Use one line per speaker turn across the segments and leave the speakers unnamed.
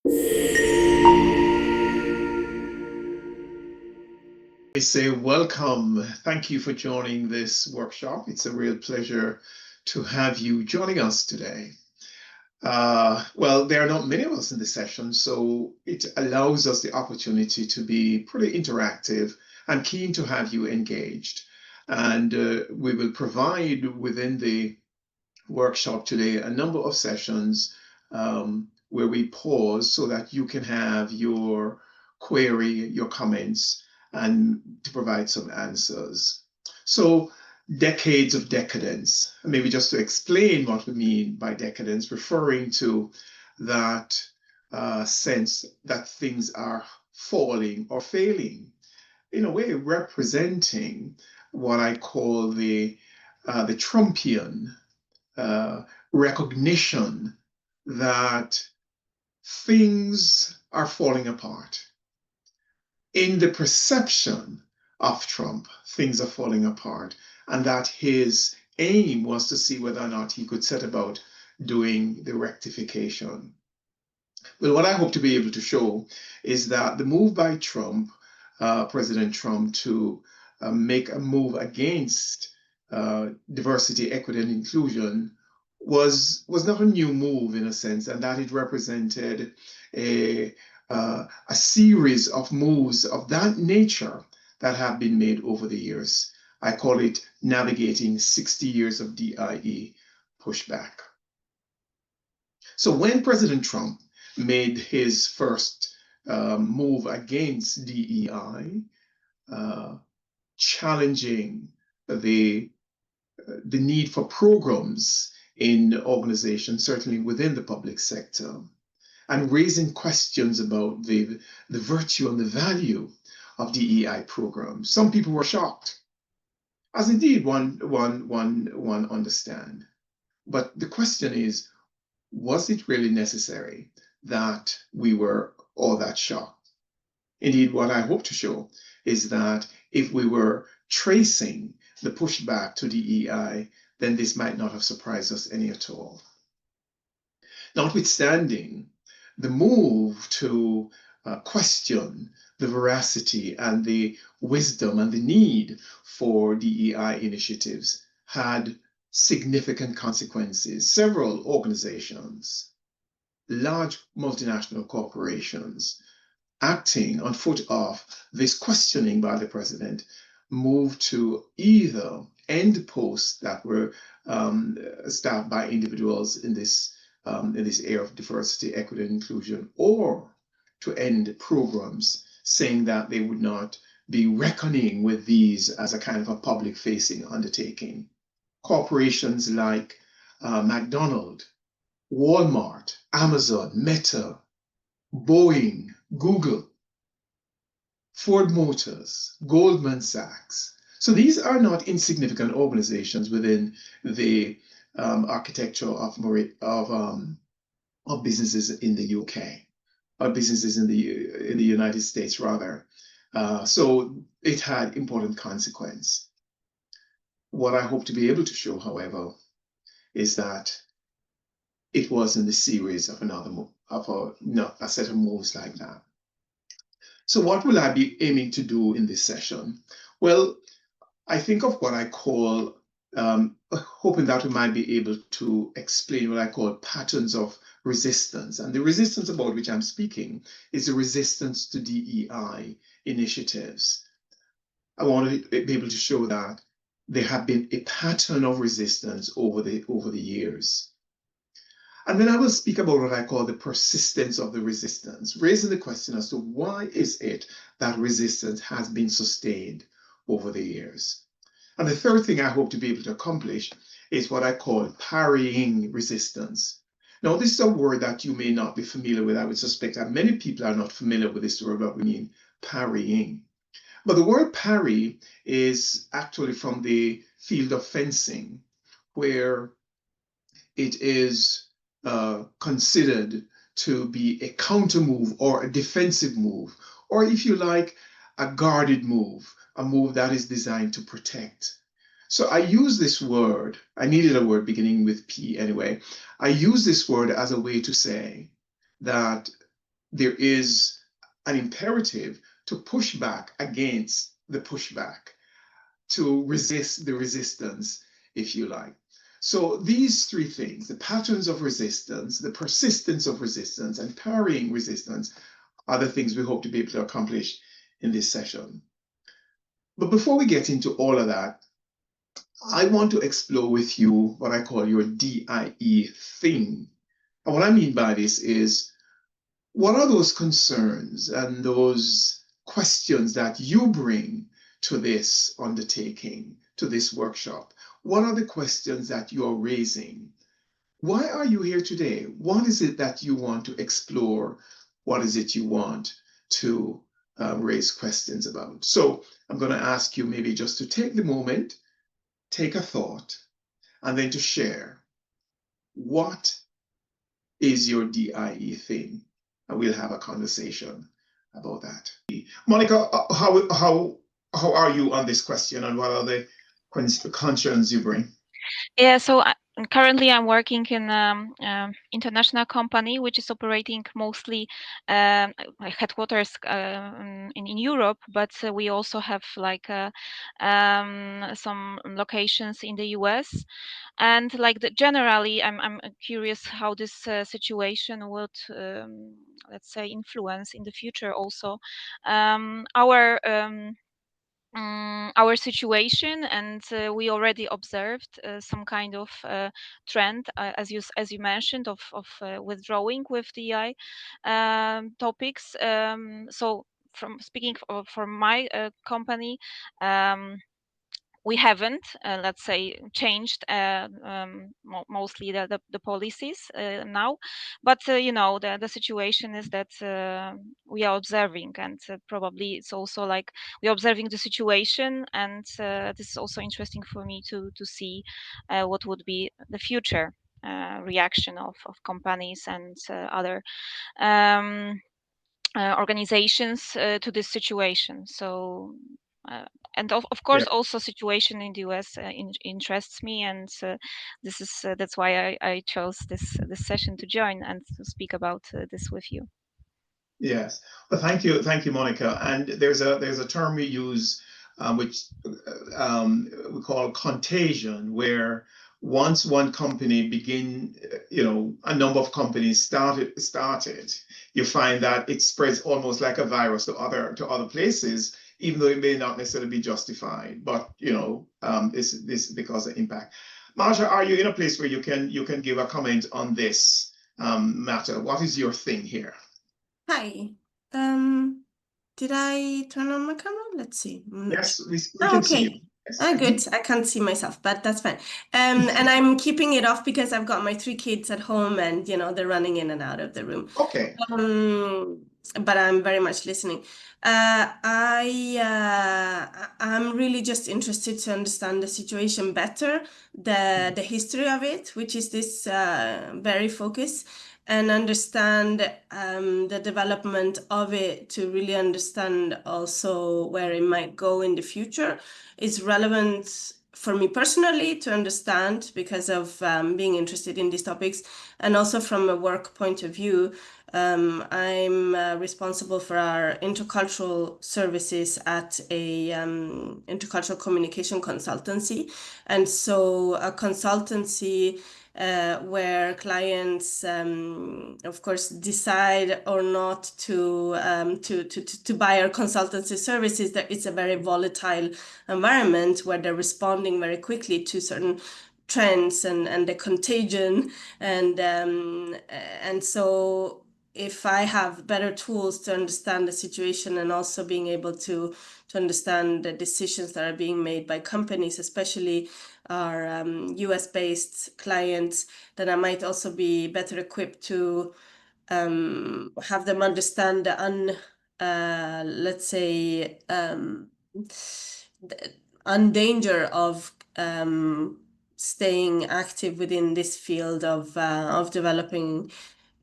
I say welcome. Thank you for joining this workshop. It's a real pleasure to have you joining us today. Well, there are not many of us in this session, so it allows us the opportunity to be pretty interactive and keen to have you engaged. And we will provide within the workshop today a number of sessions where we pause so that you can have your query, your comments, and to provide some answers. So, decades of decadence, maybe just to explain what we mean by decadence, referring to that sense that things are falling or failing, in a way representing what I call the Trumpian recognition that things are falling apart. In the perception of Trump, things are falling apart, and that his aim was to see whether or not he could set about doing the rectification. Well, what I hope to be able to show is that the move by Trump, President Trump, to make a move against diversity, equity, and inclusion was not a new move in a sense, and that it represented a series of moves of that nature that have been made over the years. I call it navigating 60 years of DIE pushback. So when President Trump made his first move against DEI, challenging the need for programs in organizations, certainly within the public sector, and raising questions about the virtue and the value of DEI programs. Some people were shocked, as indeed one understand. But the question is, was it really necessary that we were all that shocked? Indeed, what I hope to show is that if we were tracing the pushback to DEI, then this might not have surprised us any at all. Notwithstanding the move to question the veracity and the wisdom and the need for DEI initiatives had significant consequences. Several organizations, large multinational corporations, acting on foot of this questioning by the president, moved to either end posts that were staffed by individuals in this area of diversity, equity, and inclusion, or to end programs, saying that they would not be reckoning with these as a kind of a public-facing undertaking. Corporations like McDonald's, Walmart, Amazon, Meta, Boeing, Google, Ford Motors, Goldman Sachs. So these are not insignificant organizations within the architecture of businesses in the UK, or businesses in the United States rather. So it had important consequence. What I hope to be able to show, however, is that it was in the series of a set of moves like that. So what will I be aiming to do in this session? Well, I think of what I call, hoping that we might be able to explain what I call patterns of resistance. And the resistance about which I'm speaking is the resistance to DEI initiatives. I want to be able to show that there have been a pattern of resistance over the years. And then I will speak about what I call the persistence of the resistance, raising the question as to why is it that resistance has been sustained over the years. And the third thing I hope to be able to accomplish is what I call parrying resistance. Now, this is a word that you may not be familiar with. I would suspect that many people are not familiar with this word, what we mean parrying. But the word parry is actually from the field of fencing, where it is considered to be a counter move or a defensive move, or if you like, a guarded move, a move that is designed to protect. So I use this word, I needed a word beginning with P anyway. I use this word as a way to say that there is an imperative to push back against the pushback, to resist the resistance, if you like. So these three things, the patterns of resistance, the persistence of resistance, and parrying resistance, are the things we hope to be able to accomplish in this session. But before we get into all of that, I want to explore with you what I call your DIE thing. And what I mean by this is, what are those concerns and those questions that you bring to this undertaking, to this workshop? What are the questions that you're raising? Why are you here today? What is it that you want to explore? What is it you want to raise questions about? So I'm going to ask you maybe just to take the moment, take a thought, and then to share what is your DIE thing, and we'll have a conversation about that. Monica, how are you on this question, and what are the concerns you bring?
Yeah, so currently I'm working in an international company which is operating mostly headquarters in Europe, but we also have like some locations in the US. And like generally, I'm curious how this situation would, let's say, influence in the future also our situation. And we already observed some kind of trend, as you mentioned, of withdrawing with DI topics. So from speaking for my company, we haven't, let's say, changed mostly the policies now, but the situation is that we are observing, and probably it's also like we're observing the situation, and this is also interesting for me to see what would be the future reaction of companies and other organizations to this situation. So and of course,
Yeah.
also situation in the US interests me, and this is that's why I chose this session to join and to speak about this with you.
Yes. Well, thank you, Monica. And there's a term we use, which we call contagion, where once one company a number of companies started, you find that it spreads almost like a virus to other places, even though it may not necessarily be justified. But this because of impact. Marsha, are you in a place where you can give a comment on this matter? What is your thing here?
Hi. Did I turn on my camera? Let's see.
Yes, we can see you. Yes.
Good. I can't see myself, but that's fine. And I'm keeping it off because I've got my 3 kids at home, and they're running in and out of the room.
Okay.
But I'm very much listening. I'm really just interested to understand the situation better, the history of it, which is this very focus, and understand the development of it, to really understand also where it might go in the future. It's relevant for me personally to understand because of being interested in these topics, and also from a work point of view. I'm responsible for our intercultural services at a intercultural communication consultancy. And so a consultancy where clients, of course, decide or not to buy our consultancy services, that it's a very volatile environment where they're responding very quickly to certain trends and the contagion, and so if I have better tools to understand the situation, and also being able to understand the decisions that are being made by companies, especially our US-based clients, then I might also be better equipped to have them understand the let's say danger of staying active within this field of developing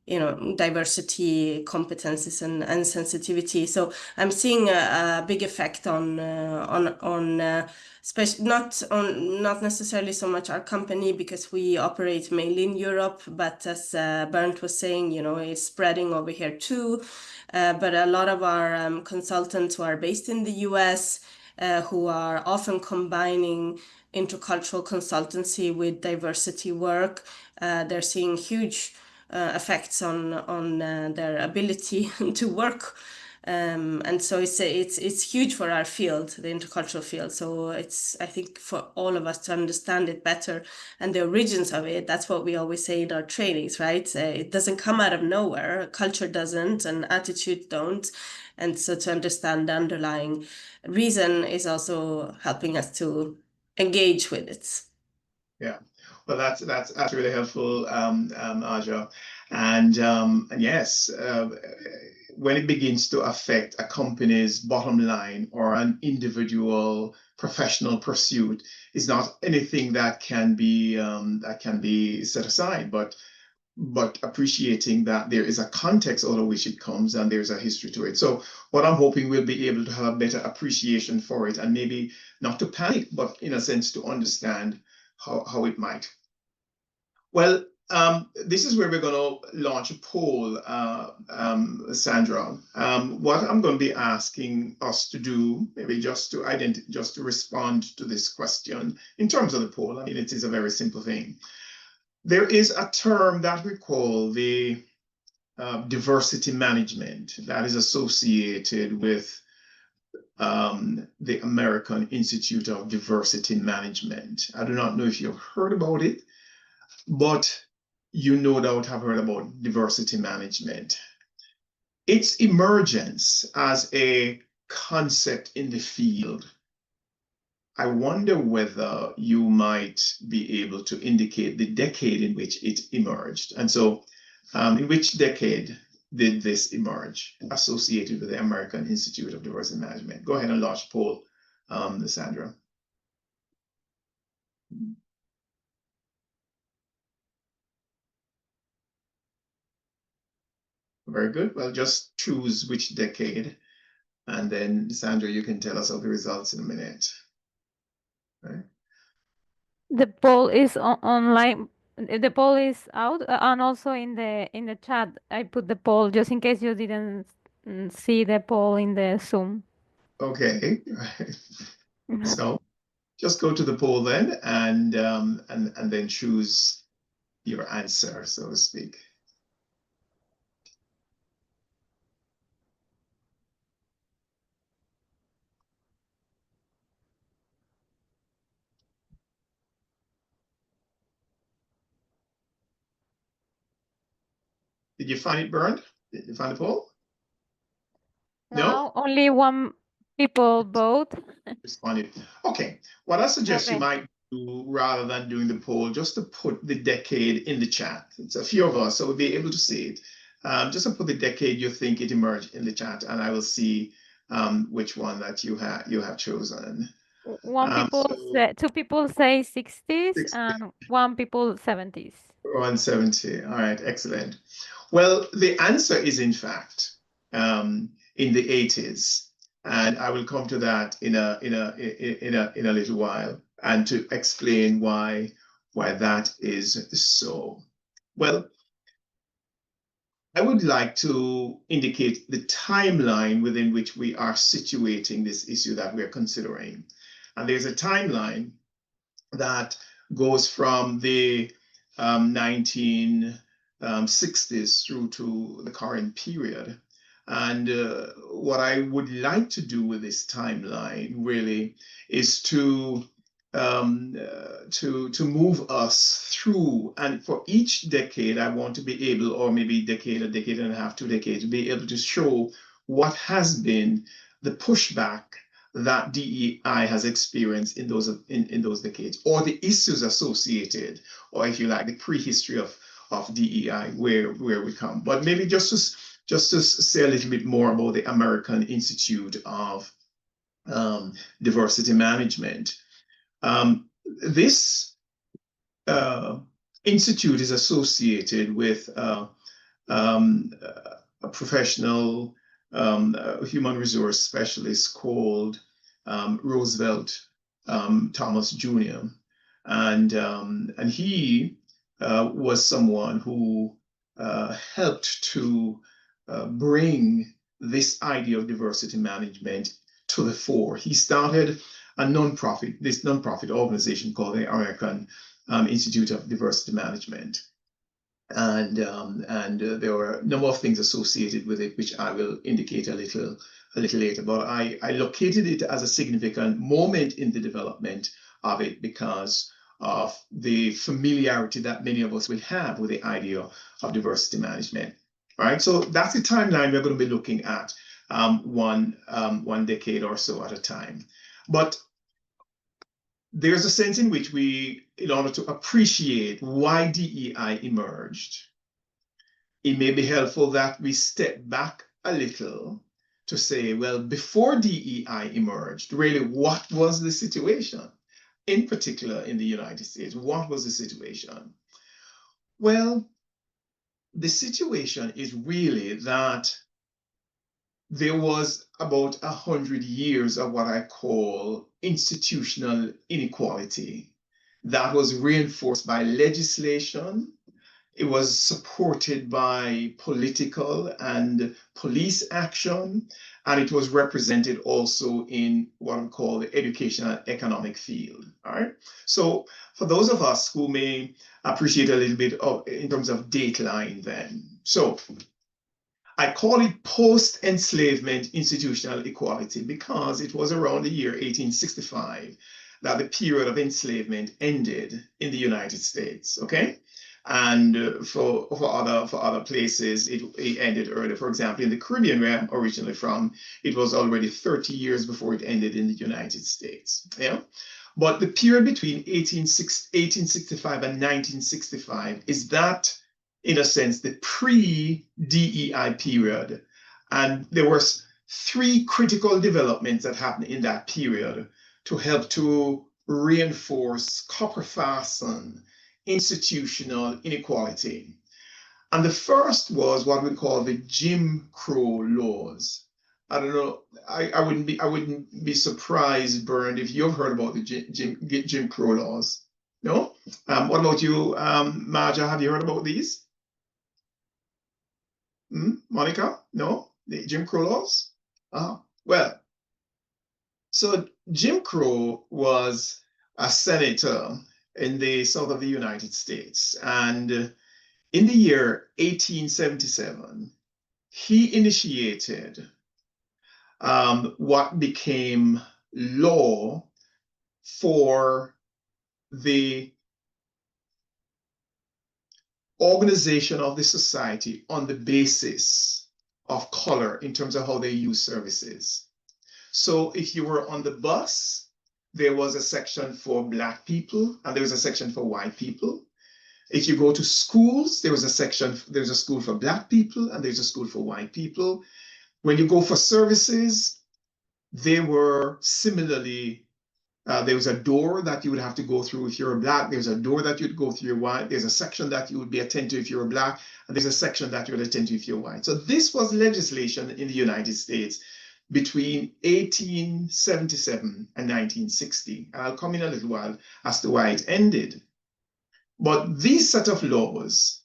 diversity, competences, and sensitivity. So I'm seeing a big effect on not necessarily so much our company, because we operate mainly in Europe, but as Bernd was saying, it's spreading over here too. But a lot of our consultants who are based in the US, who are often combining intercultural consultancy with diversity work, they're seeing huge effects on their ability to work, and so it's huge for our field, the intercultural field. So it's, I think, for all of us to understand it better and the origins of it. That's what we always say in our trainings, right? It doesn't come out of nowhere. Culture doesn't, and attitude don't. And so to understand the underlying reason is also helping us to engage with it.
Yeah, well, that's really helpful, Aja, and yes, when it begins to affect a company's bottom line or an individual professional pursuit, is not anything that can be set aside, but appreciating that there is a context out of which it comes and there's a history to it. So what I'm hoping we'll be able to have a better appreciation for it, and maybe not to panic, but in a sense to understand how it might. Well, this is where we're going to launch a poll, Sandra. What I'm going to be asking us to do, maybe just to respond to this question in terms of the poll. I mean, it is a very simple thing. There is a term that we call the diversity management that is associated with the American Institute of Diversity Management. I do not know if you've heard about it, but you no doubt have heard about diversity management. Its emergence as a concept in the field, I wonder whether you might be able to indicate the decade in which it emerged. And so, in which decade did this emerge associated with the American Institute of Diversity Management? Go ahead and launch poll, Sandra. Very good. Well, just choose which decade, and then Sandra, you can tell us of the results in a minute. Right.
The poll is online. The poll is out, and also in the chat. I put the poll just in case you didn't see the poll in the Zoom.
Okay. So just go to the poll then, and then choose your answer, so to speak. Did you find it, Bernd? Did you find the poll?
No, only one people vote.
Responded. Okay. What I suggest you
Okay.
might do, rather than doing the poll, just to put the decade in the chat. It's a few of us, so we'll be able to see it. Just to put the decade you think it emerged in the chat, and I will see which one that you have chosen.
Two people say 60s and one people 70s.
170. All right, excellent. Well, the answer is in fact in the 80s, and I will come to that in a little while, and to explain why that is so. Well, I would like to indicate the timeline within which we are situating this issue that we're considering. And there's a timeline that goes from the 1960s through to the current period. And what I would like to do with this timeline really is to move us through, and for each decade, I want to be able, or maybe a decade and a half, 2 decades, be able to show what has been the pushback that DEI has experienced in those decades, or the issues associated, or if you like, the prehistory of DEI, where we come. But maybe just to say a little bit more about the American Institute of Diversity Management. This institute is associated with a professional human resource specialist called Roosevelt Thomas Jr. And he was someone who helped to bring this idea of diversity management to the fore. He started this nonprofit organization called the American Institute of Diversity Management. And there were a number of things associated with it, which I will indicate a little later. But I located it as a significant moment in the development of it because of the familiarity that many of us will have with the idea of diversity management. All right, so that's the timeline we're going to be looking at, one decade or so at a time. But there's a sense in which we, in order to appreciate why DEI emerged, it may be helpful that we step back a little to say, well, before DEI emerged, really, what was the situation? In particular, in the United States, what was the situation? Well, the situation is really that there was about 100 years of what I call institutional inequality that was reinforced by legislation. It was supported by political and police action, and it was represented also in what we call the educational and economic field. All right. So for those of us who may appreciate a little bit of in terms of dateline then. So I call it post-enslavement institutional equality because it was around the year 1865 that the period of enslavement ended in the United States, okay? And for other places, it ended earlier. For example, in the Caribbean, where I'm originally from, it was already 30 years before it ended in the United States, yeah? But the period between 1865 and 1965 is that, in a sense, the pre-DEI period. And there were three critical developments that happened in that period to help to reinforce copper-fastened institutional inequality. And the first was what we call the Jim Crow laws. I don't know, I wouldn't be surprised, Bernd, if you've heard about the Jim Crow laws. No? What about you, Marja? Have you heard about these? Monica? No? The Jim Crow laws? Well, so Jim Crow was a senator in the south of the United States. And in the year 1877, he initiated what became law for the organization of the society on the basis of color in terms of how they use services. So if you were on the bus, there was a section for Black people and there was a section for white people. If you go to schools, there's a school for Black people and there's a school for white people. When you go for services, they were similarly, there was a door that you would have to go through if you're Black. There's a door that you'd go through if you're white. There's a section that you would be attended to if you're Black. And there's a section that you would attend to if you're white. So this was legislation in the United States between 1877 and 1960. And I'll come in a little while as to why it ended. But these set of laws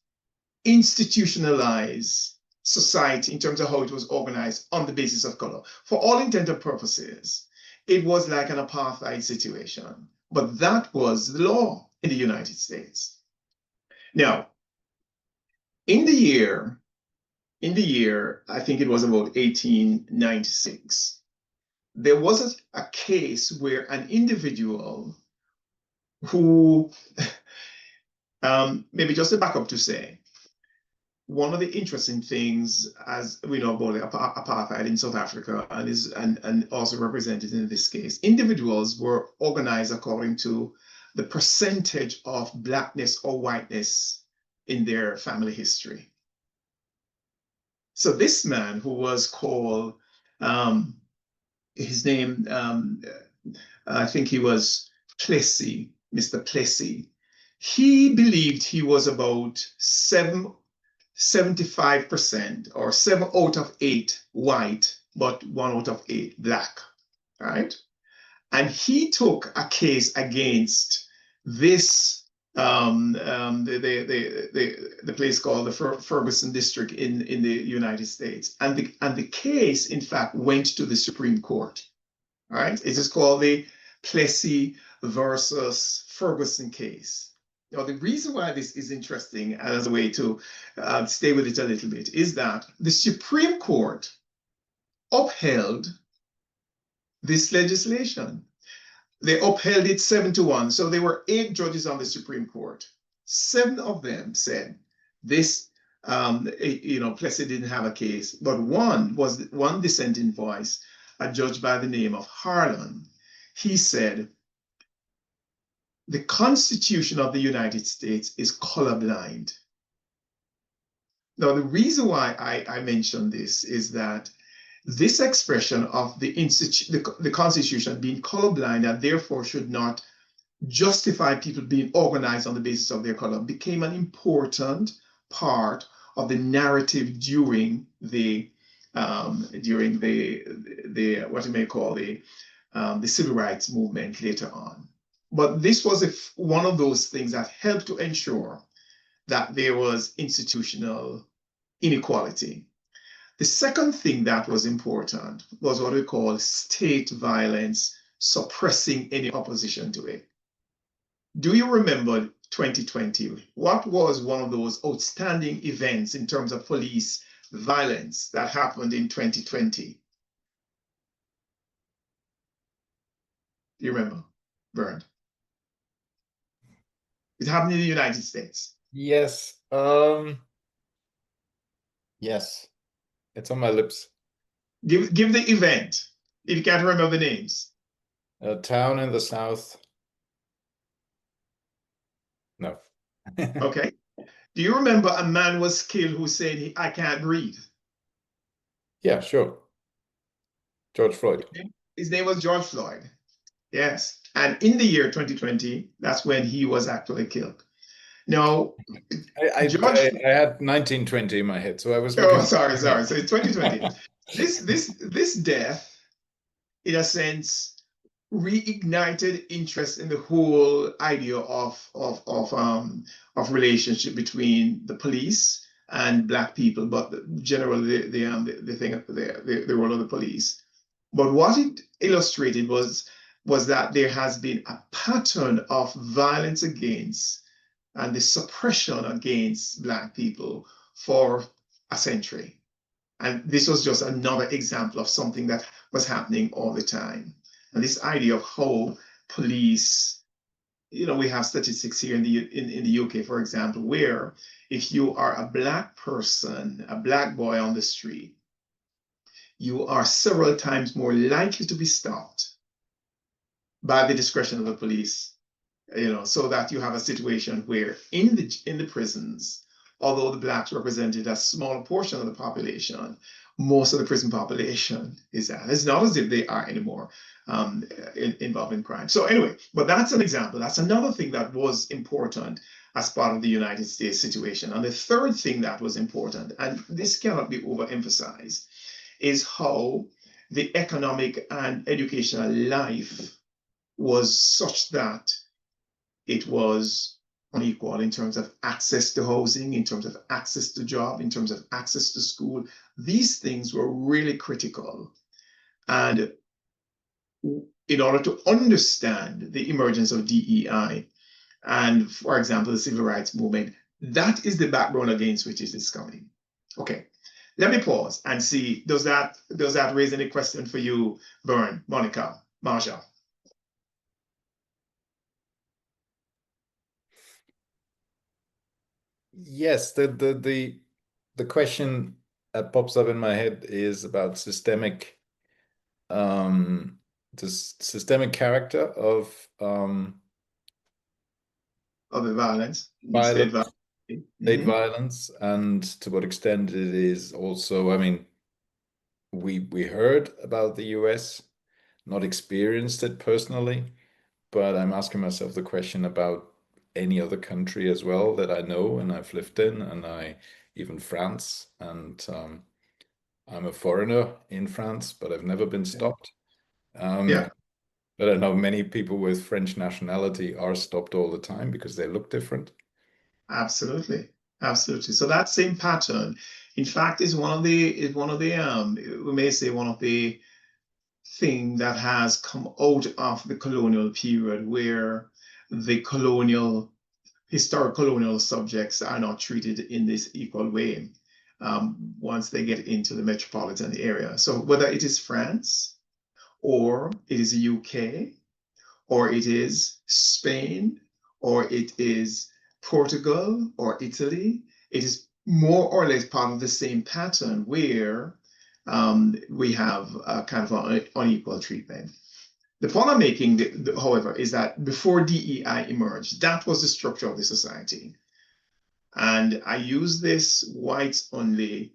institutionalized society in terms of how it was organized on the basis of color. For all intents and purposes, it was like an apartheid situation, but that was the law in the United States. Now, in the year, I think it was about 1896, there was a case where an individual who, maybe just to back up to say, one of the interesting things, as we know about apartheid in South Africa and also represented in this case, individuals were organized according to the percentage of Blackness or whiteness in their family history. So this man who was called, his name, I think he was Plessy, Mr. Plessy. He believed he was about 75% or 7 out of 8 white, but 1 out of 8 black, right? And he took a case against this the place called the Ferguson District in the United States, and the case in fact went to the Supreme Court. All right, it is called the Plessy versus Ferguson case. Now, the reason why this is interesting, as a way to stay with it a little bit, is that the Supreme Court upheld this legislation. They upheld it 7-1. So there were 8 judges on the Supreme Court. 7 of them said this, Plessy didn't have a case, but one dissenting voice, a judge by the name of Harlan. He said, the Constitution of the United States is colorblind. Now, the reason why I mention this is that this expression of the Constitution being colorblind and therefore should not justify people being organized on the basis of their color became an important part of the narrative during the what you may call the civil rights movement later on. But this was one of those things that helped to ensure that there was institutional inequality. The second thing that was important was what we call state violence, suppressing any opposition to it. Do you remember 2020? What was one of those outstanding events in terms of police violence that happened in 2020? Do you remember, Bernd? It happened in the United States.
Yes. Yes. It's on my lips.
Give the event, if you can't remember the names.
A town in the south. No.
Okay. Do you remember a man was killed who said, I can't breathe?
Yeah, sure. George Floyd.
His name was George Floyd. Yes. And in the year 2020, that's when he was actually killed. Now,
I had 1920 in my head, so I was looking.
Oh, sorry. So it's 2020. This death, in a sense, reignited interest in the whole idea of relationship between the police and Black people, but generally the role of the police. But what it illustrated was that there has been a pattern of violence against and the suppression against Black people for a century. And this was just another example of something that was happening all the time. And this idea of how police, we have statistics here in the UK, for example, where if you are a Black person, a Black boy on the street, you are several times more likely to be stopped by the discretion of the police, so that you have a situation where in the prisons, although the Blacks represented a small portion of the population, most of the prison population is that. It's not as if they are anymore involved in crime. So anyway, but that's an example. That's another thing that was important as part of the United States situation. And the third thing that was important, and this cannot be overemphasized, is how the economic and educational life was such that it was unequal in terms of access to housing, in terms of access to job, in terms of access to school. These things were really critical. And in order to understand the emergence of DEI and, for example, the civil rights movement, that is the background against which it is coming. Okay, let me pause and see, does that raise any question for you, Bernd, Monica, Marsha?
Yes, the question that pops up in my head is about the systemic character of
the violence,
state violence, and to what extent it is also. I mean, we heard about the US, not experienced it personally, but I'm asking myself the question about any other country as well that I know and I've lived in and I even France. And I'm a foreigner in France, but I've never been stopped.
Yeah.
But I know many people with French nationality are stopped all the time because they look different.
Absolutely. Absolutely. So that same pattern, in fact, is one of the we may say one of the thing that has come out of the colonial period, where the historic colonial subjects are not treated in this equal way once they get into the metropolitan area. So whether it is France, or it is the UK, or it is Spain, or it is Portugal or Italy, it is more or less part of the same pattern where we have a kind of an unequal treatment. The point I'm making, however, is that before DEI emerged, that was the structure of the society. And I use this whites-only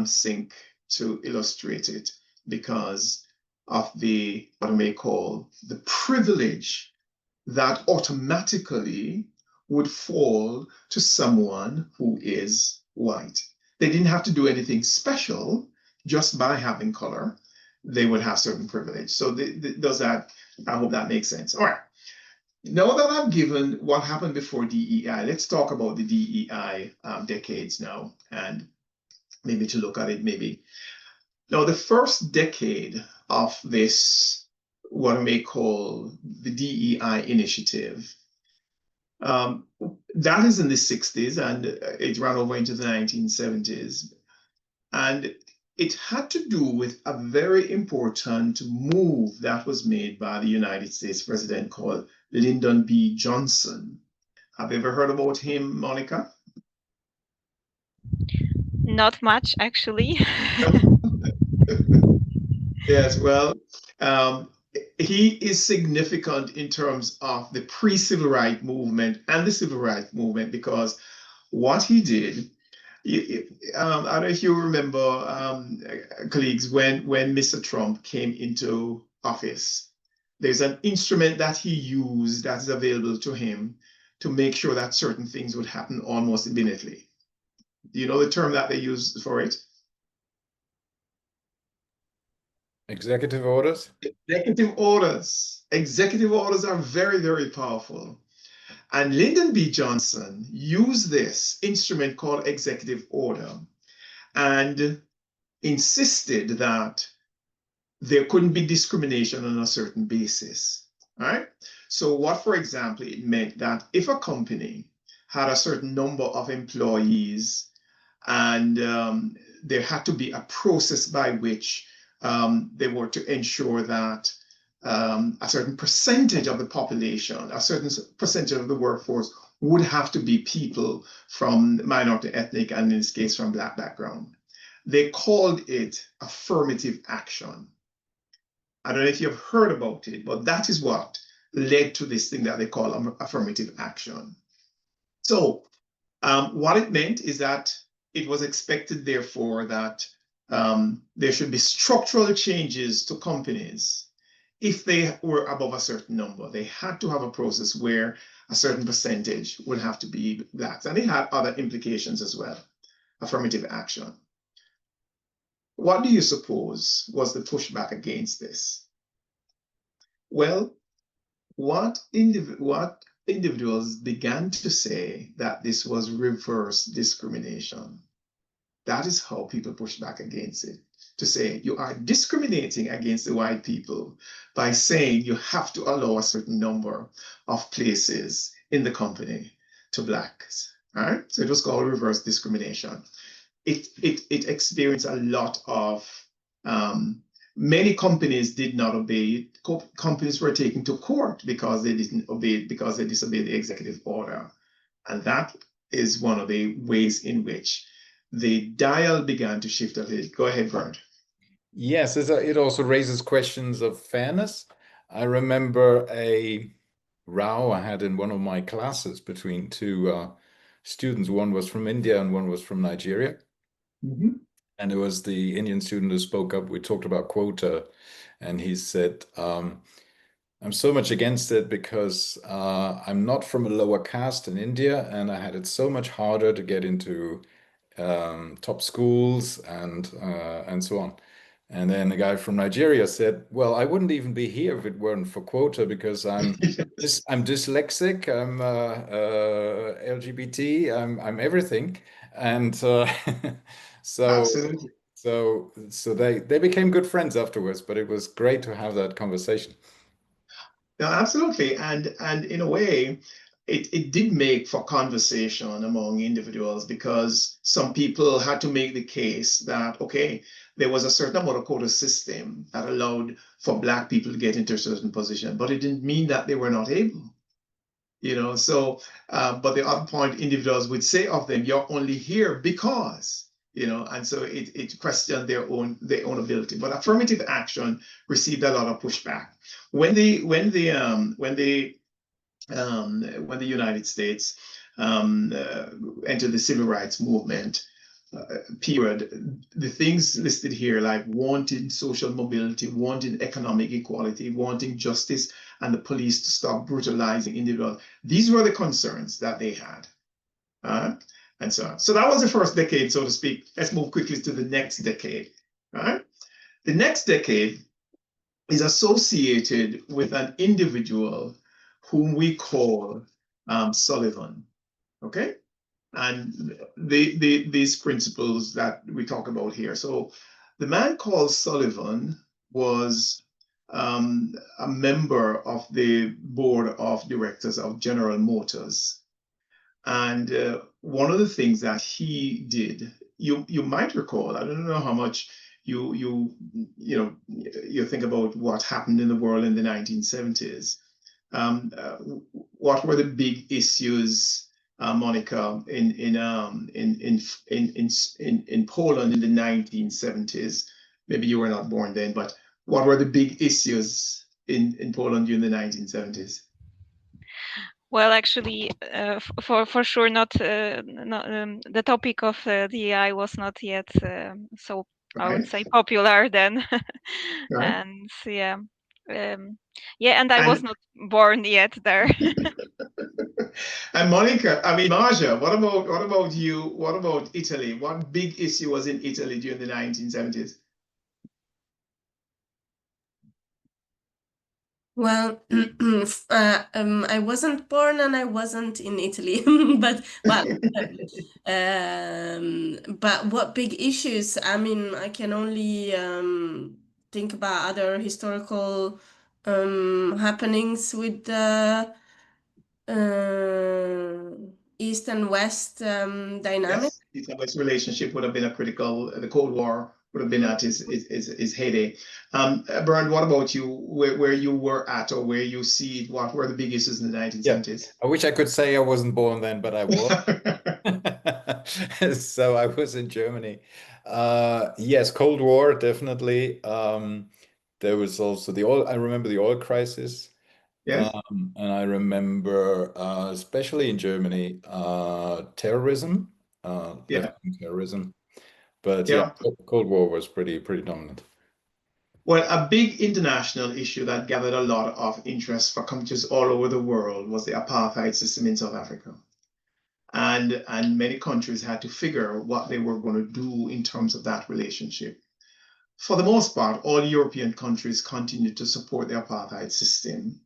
sync to illustrate it because of the, what I may call, the privilege that automatically would fall to someone who is white. They didn't have to do anything special. Just by having color, they would have certain privilege. So does that, I hope that makes sense. All right. Now that I've given what happened before DEI, let's talk about the DEI decades now, and maybe to look at it maybe. Now, the first decade of this, what I may call the DEI initiative, that is in the 60s, and it ran over into the 1970s. And it had to do with a very important move that was made by the United States president called Lyndon B. Johnson. Have you ever heard about him, Monica?
Not much, actually.
Yes, well, he is significant in terms of the pre-civil rights movement and the civil rights movement, because what he did, I don't know if you remember, colleagues, when Mr. Trump came into office, there's an instrument that he used that is available to him to make sure that certain things would happen almost immediately. Do you know the term that they use for it?
Executive orders?
Executive orders. Executive orders are very, very powerful. And Lyndon B. Johnson used this instrument called executive order and insisted that there couldn't be discrimination on a certain basis. All right. So what, for example, it meant that if a company had a certain number of employees and there had to be a process by which they were to ensure that a certain percentage of the population, a certain percentage of the workforce would have to be people from minority ethnic, and in this case from Black background. They called it affirmative action. I don't know if you've heard about it, but that is what led to this thing that they call affirmative action. So what it meant is that it was expected, therefore, that there should be structural changes to companies. If they were above a certain number, they had to have a process where a certain percentage would have to be Blacks. And it had other implications as well, affirmative action. What do you suppose was the pushback against this? Well, what individuals began to say that this was reverse discrimination. That is how people push back against it. To say you are discriminating against the white people by saying you have to allow a certain number of places in the company to Blacks. All right. So it was called reverse discrimination. It experienced a lot of many companies did not obey it. Companies were taken to court because they didn't obey it, because they disobeyed the executive order. And that is one of the ways in which the dial began to shift a little. Go ahead, Bert.
Yes, it also raises questions of fairness. I remember a row I had in one of my classes between two students. One was from India and one was from Nigeria.
Mm-hmm.
And it was the Indian student who spoke up. We talked about quota, and he said, I'm so much against it because I'm not from a lower caste in India, and I had it so much harder to get into top schools, and so on. And then a guy from Nigeria said, "Well, I wouldn't even be here if it weren't for quota, because I'm dyslexic, I'm LGBT, I'm everything." And so
Absolutely.
so they became good friends afterwards. But it was great to have that conversation.
No, absolutely. And in a way, it did make for conversation among individuals, because some people had to make the case that, okay, there was a certain amount of quota system that allowed for Black people to get into a certain position, but it didn't mean that they were not able. So, but the other point individuals would say of them, you're only here because, and so it questioned their own ability. But affirmative action received a lot of pushback. When the United States entered the civil rights movement period, the things listed here, like wanting social mobility, wanting economic equality, wanting justice, and the police to stop brutalizing individuals, these were the concerns that they had. And so on. So that was the first decade, so to speak. Let's move quickly to the next decade. The next decade is associated with an individual whom we call Sullivan. Okay? And these principles that we talk about here. So the man called Sullivan was a member of the board of directors of General Motors. And one of the things that he did, you might recall, I don't know how much you think about what happened in the world in the 1970s. What were the big issues, Monica, in Poland in the 1970s? Maybe you were not born then, but what were the big issues in Poland during the 1970s?
Well, actually, for sure, not the topic of DEI was not yet so, I would say, popular then.
Right.
And yeah, and I was not born yet there.
And Monica, Marja, what about you? What about Italy? What big issue was in Italy during the 1970s?
Well, I wasn't born and I wasn't in Italy, but what big issues? I can only think about other historical happenings with the East and West dynamic.
Yes, East and West relationship would have been the Cold War would have been at his heyday. Bernd, what about you? Where you were at, or where you see it? What were the big issues in the 1970s?
Yeah. I wish I could say I wasn't born then, but I was. So I was in Germany. Yes, Cold War, definitely. There was also I remember the oil crisis.
Yes.
And I remember, especially in Germany, terrorism, left-wing terrorism. But yeah, Cold War was pretty dominant.
Well, a big international issue that gathered a lot of interest for countries all over the world was the apartheid system in South Africa. And many countries had to figure what they were going to do in terms of that relationship. For the most part, all European countries continued to support the apartheid system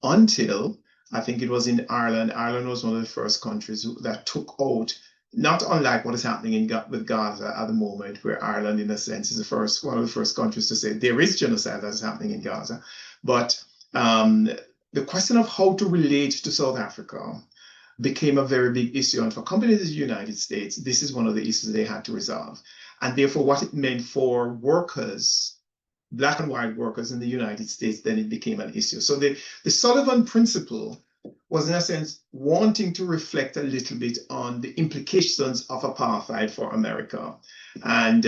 until, I think it was in Ireland. Ireland was one of the first countries that took out, not unlike what is happening with Gaza at the moment, where Ireland, in a sense, is one of the first countries to say there is genocide that is happening in Gaza. But the question of how to relate to South Africa became a very big issue. And for companies in the United States, this is one of the issues they had to resolve. And therefore, what it meant for workers, Black and white workers in the United States, then it became an issue. So the Sullivan principle was, in a sense, wanting to reflect a little bit on the implications of apartheid for America. And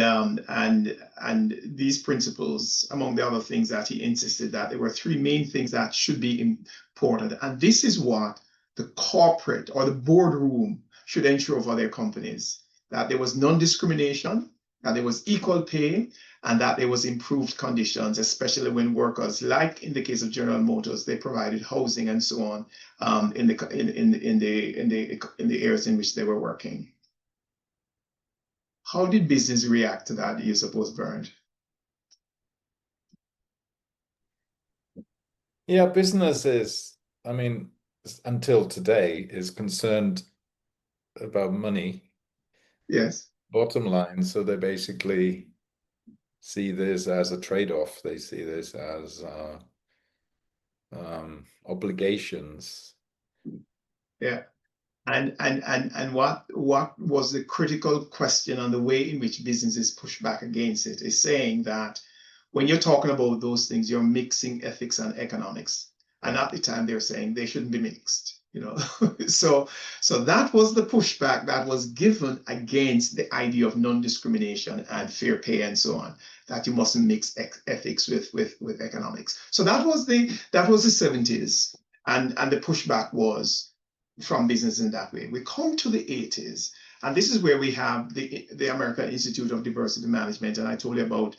these principles, among the other things that he insisted, that there were three main things that should be important. And this is what the corporate or the boardroom should ensure for their companies: that there was non-discrimination, that there was equal pay, and that there was improved conditions, especially when workers, like in the case of General Motors, they provided housing and so on in the areas in which they were working. How did business react to that, do you suppose, Bernd?
Yeah, business is, I mean, until today, is concerned about money.
Yes.
Bottom line. So they basically see this as a trade-off. They see this as obligations.
Yeah. And what was the critical question on the way in which businesses push back against it is saying that when you're talking about those things, you're mixing ethics and economics. And at the time they're saying they shouldn't be mixed, you know. So that was the pushback that was given against the idea of non-discrimination and fair pay and so on, that you mustn't mix ethics with economics. So that was the 70s, and the pushback was from business in that way. We come to the 80s, and this is where we have the American Institute of Diversity Management, and I told you about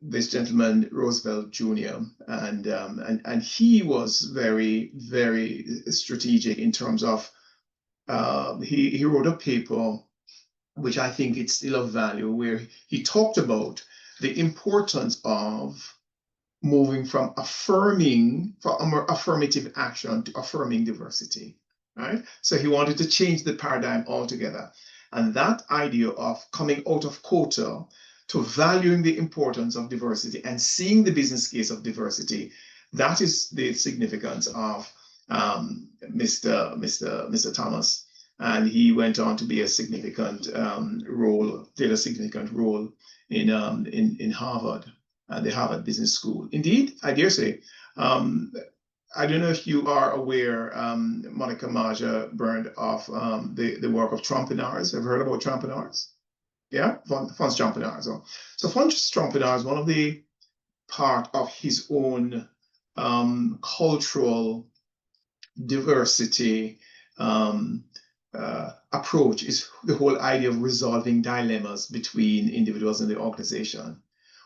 this gentleman Roosevelt Jr. and he was very, very strategic in terms of he wrote a paper which I think it's still of value, where he talked about the importance of moving from affirmative action to affirming diversity, right? So he wanted to change the paradigm altogether. And that idea of coming out of quota to valuing the importance of diversity and seeing the business case of diversity, that is the significance of Mr. Thomas. And he went on to be a significant did a significant role in Harvard. The Harvard Business School. Indeed, I dare say, I don't know if you are aware, Monica Maja Bernd, of the work of Trumpreneurs. Have you heard about Trumpreneurs? Yeah, Fons Trumpreneurs. So Fons Trumpreneurs, one of the part of his own cultural diversity approach is the whole idea of resolving dilemmas between individuals in the organization.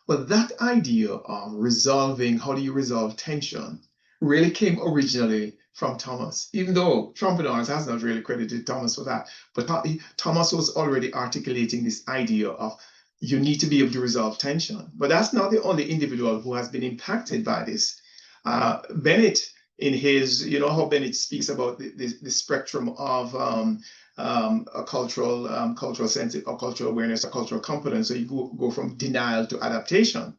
Well, that idea of resolving, how do you resolve tension, really came originally from Thomas, even though Trumpreneurs has not really credited Thomas for that. But Thomas was already articulating this idea of you need to be able to resolve tension. But that's not the only individual who has been impacted by this. Bennett, in his, you know how Bennett speaks about the spectrum of a cultural sense or cultural awareness or cultural competence. So you go from denial to adaptation.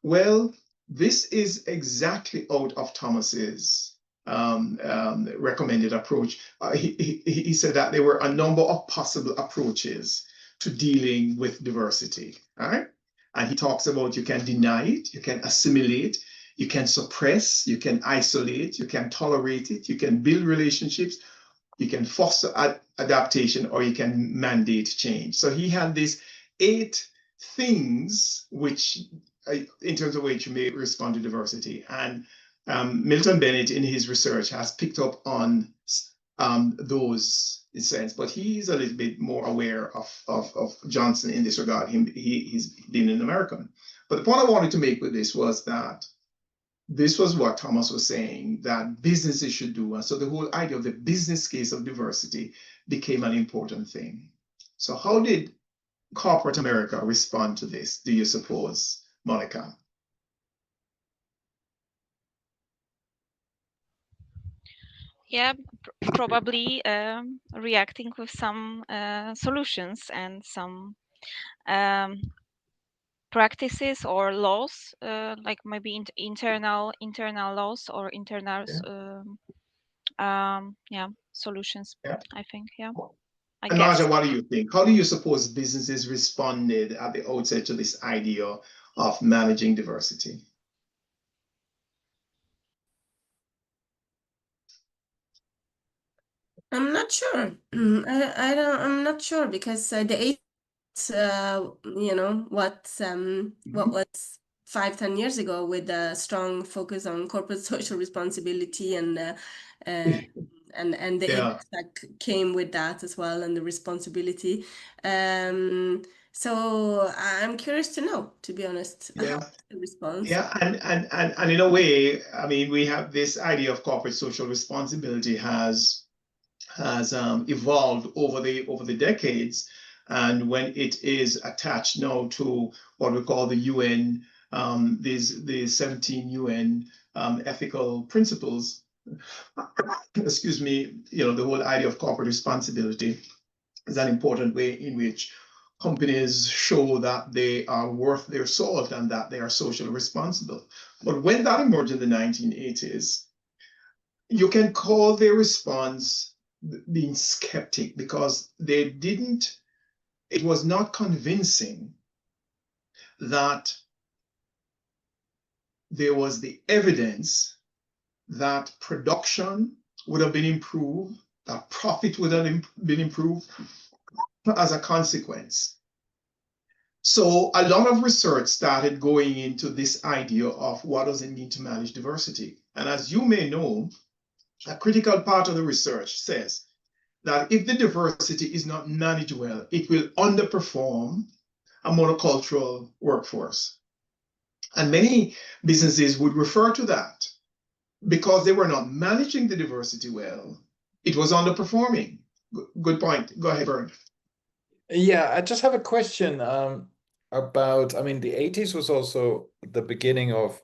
Well, this is exactly out of Thomas's recommended approach. He said that there were a number of possible approaches to dealing with diversity. All right, and he talks about you can deny it, you can assimilate, you can suppress, you can isolate, you can tolerate it, you can build relationships, you can foster adaptation, or you can mandate change. So he had these 8 things which, in terms of which you may respond to diversity. And Milton Bennett, in his research, has picked up on those in sense, but he's a little bit more aware of Johnson in this regard. He's been an American. But the point I wanted to make with this was that this was what Thomas was saying that businesses should do. And so the whole idea of the business case of diversity became an important thing. So how did corporate America respond to this, do you suppose, Monica?
Yeah, probably reacting with some solutions and some practices or laws, like maybe internal laws or internal solutions.
Yeah.
I think, yeah.
And Marja, what do you think? How do you suppose businesses responded at the outset to this idea of managing diversity?
I'm not sure. I'm not sure because the you know what was 5-10 years ago with a strong focus on corporate social responsibility and the
Yeah.
issues that came with that as well, and the responsibility. So I'm curious to know, to be honest,
Yeah.
how the response.
Yeah, and in a way, I mean, we have this idea of corporate social responsibility has has evolved over the decades, and when it is attached now to what we call the UN, the 17 UN ethical principles, excuse me, the whole idea of corporate responsibility is an important way in which companies show that they are worth their salt and that they are socially responsible. But when that emerged in the 1980s, you can call their response being skeptic, because it was not convincing that there was the evidence that production would have been improved, that profit would have been improved as a consequence. So a lot of research started going into this idea of what does it mean to manage diversity. And as you may know, a critical part of the research says that if the diversity is not managed well, it will underperform a monocultural workforce. And many businesses would refer to that because they were not managing the diversity well. It was underperforming. Good point. Go ahead, Bernd.
Yeah, I just have a question about, I mean, the 80s was also the beginning of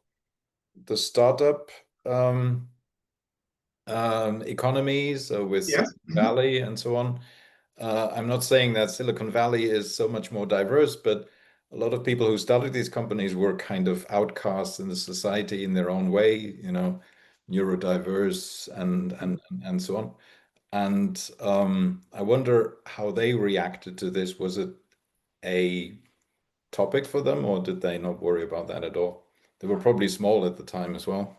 the startup economies with Silicon Valley and so on. I'm not saying that Silicon Valley is so much more diverse, but a lot of people who started these companies were kind of outcasts in the society in their own way, neurodiverse and so on. And I wonder how they reacted to this. Was it a topic for them, or did they not worry about that at all? They were probably small at the time as well.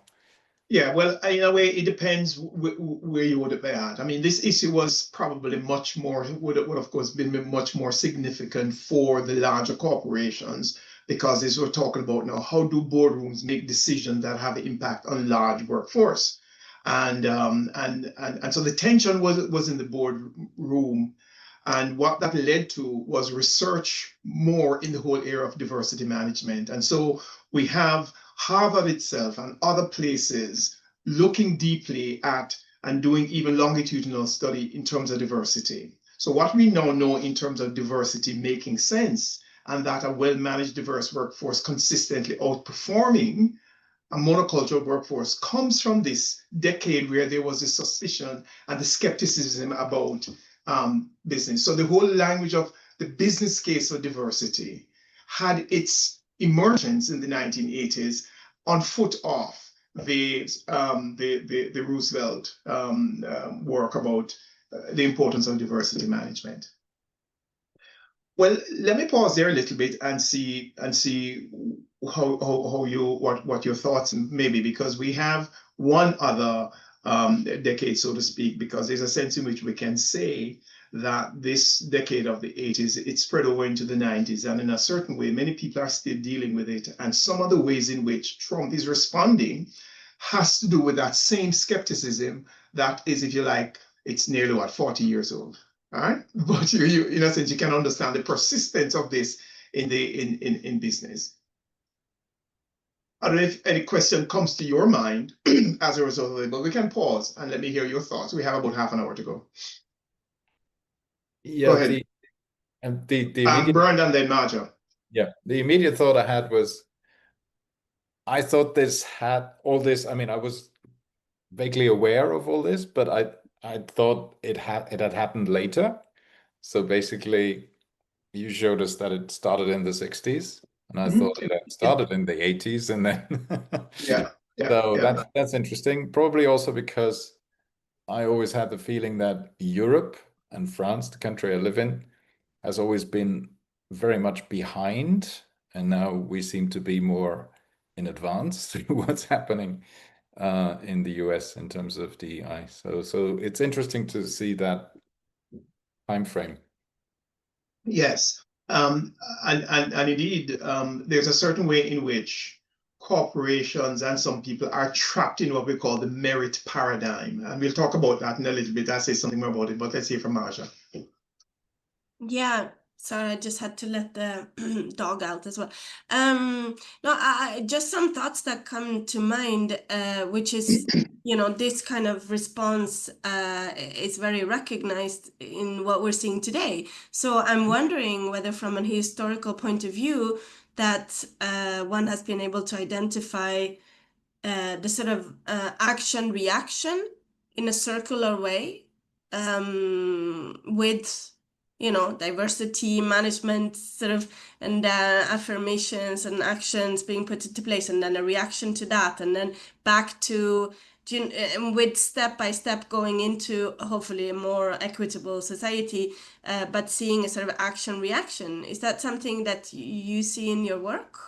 Yeah, well, in a way, it depends where you would have been at. I mean, this issue was probably would of course been much more significant for the larger corporations, because as we're talking about now, how do boardrooms make decisions that have an impact on large workforce? And so the tension was in the boardroom. And what that led to was research more in the whole area of diversity management. And so we have Harvard itself and other places looking deeply at and doing even longitudinal study in terms of diversity. So what we now know in terms of diversity making sense, and that a well-managed diverse workforce consistently outperforming a monocultural workforce, comes from this decade where there was a suspicion and the skepticism about business. So the whole language of the business case for diversity had its emergence in the 1980s on foot off the Roosevelt work about the importance of diversity management. Well, let me pause there a little bit and see what your thoughts may be, because we have one other decade, so to speak, because there's a sense in which we can say that this decade of the 80s, it spread over into the 90s, and in a certain way, many people are still dealing with it. And some of the ways in which Trump is responding has to do with that same skepticism that is, if you like, it's nearly 40 years old. All right, but you in a sense, you can understand the persistence of this in business. I don't know if any question comes to your mind as a result of it, but we can pause and let me hear your thoughts. We have about half an hour to go.
Yeah,
go ahead.
The immediate
Bernd and then Marja.
Yeah, the immediate thought I had was, I thought this had all this. I mean, I was vaguely aware of all this, but I thought it had happened later. So basically, you showed us that it started in the 60s, and I thought it had started in the 80s, and then that's interesting. Probably also because I always had the feeling that Europe and France, the country I live in, has always been very much behind, and now we seem to be more in advance to what's happening in the US in terms of DEI. So it's interesting to see that time frame.
Yes, and indeed, there's a certain way in which corporations and some people are trapped in what we call the merit paradigm, and we'll talk about that in a little bit. I'll say something more about it, but let's hear from Marja.
Yeah, Sorry, I just had to let the dog out as well. No, just some thoughts that come to mind, which is, this kind of response is very recognized in what we're seeing today. So I'm wondering whether from a historical point of view that one has been able to identify the sort of action-reaction in a circular way with diversity management sort of, and affirmations and actions being put into place, and then a reaction to that, and then back to with step by step going into hopefully a more equitable society, but seeing a sort of action reaction. Is that something that you see in your work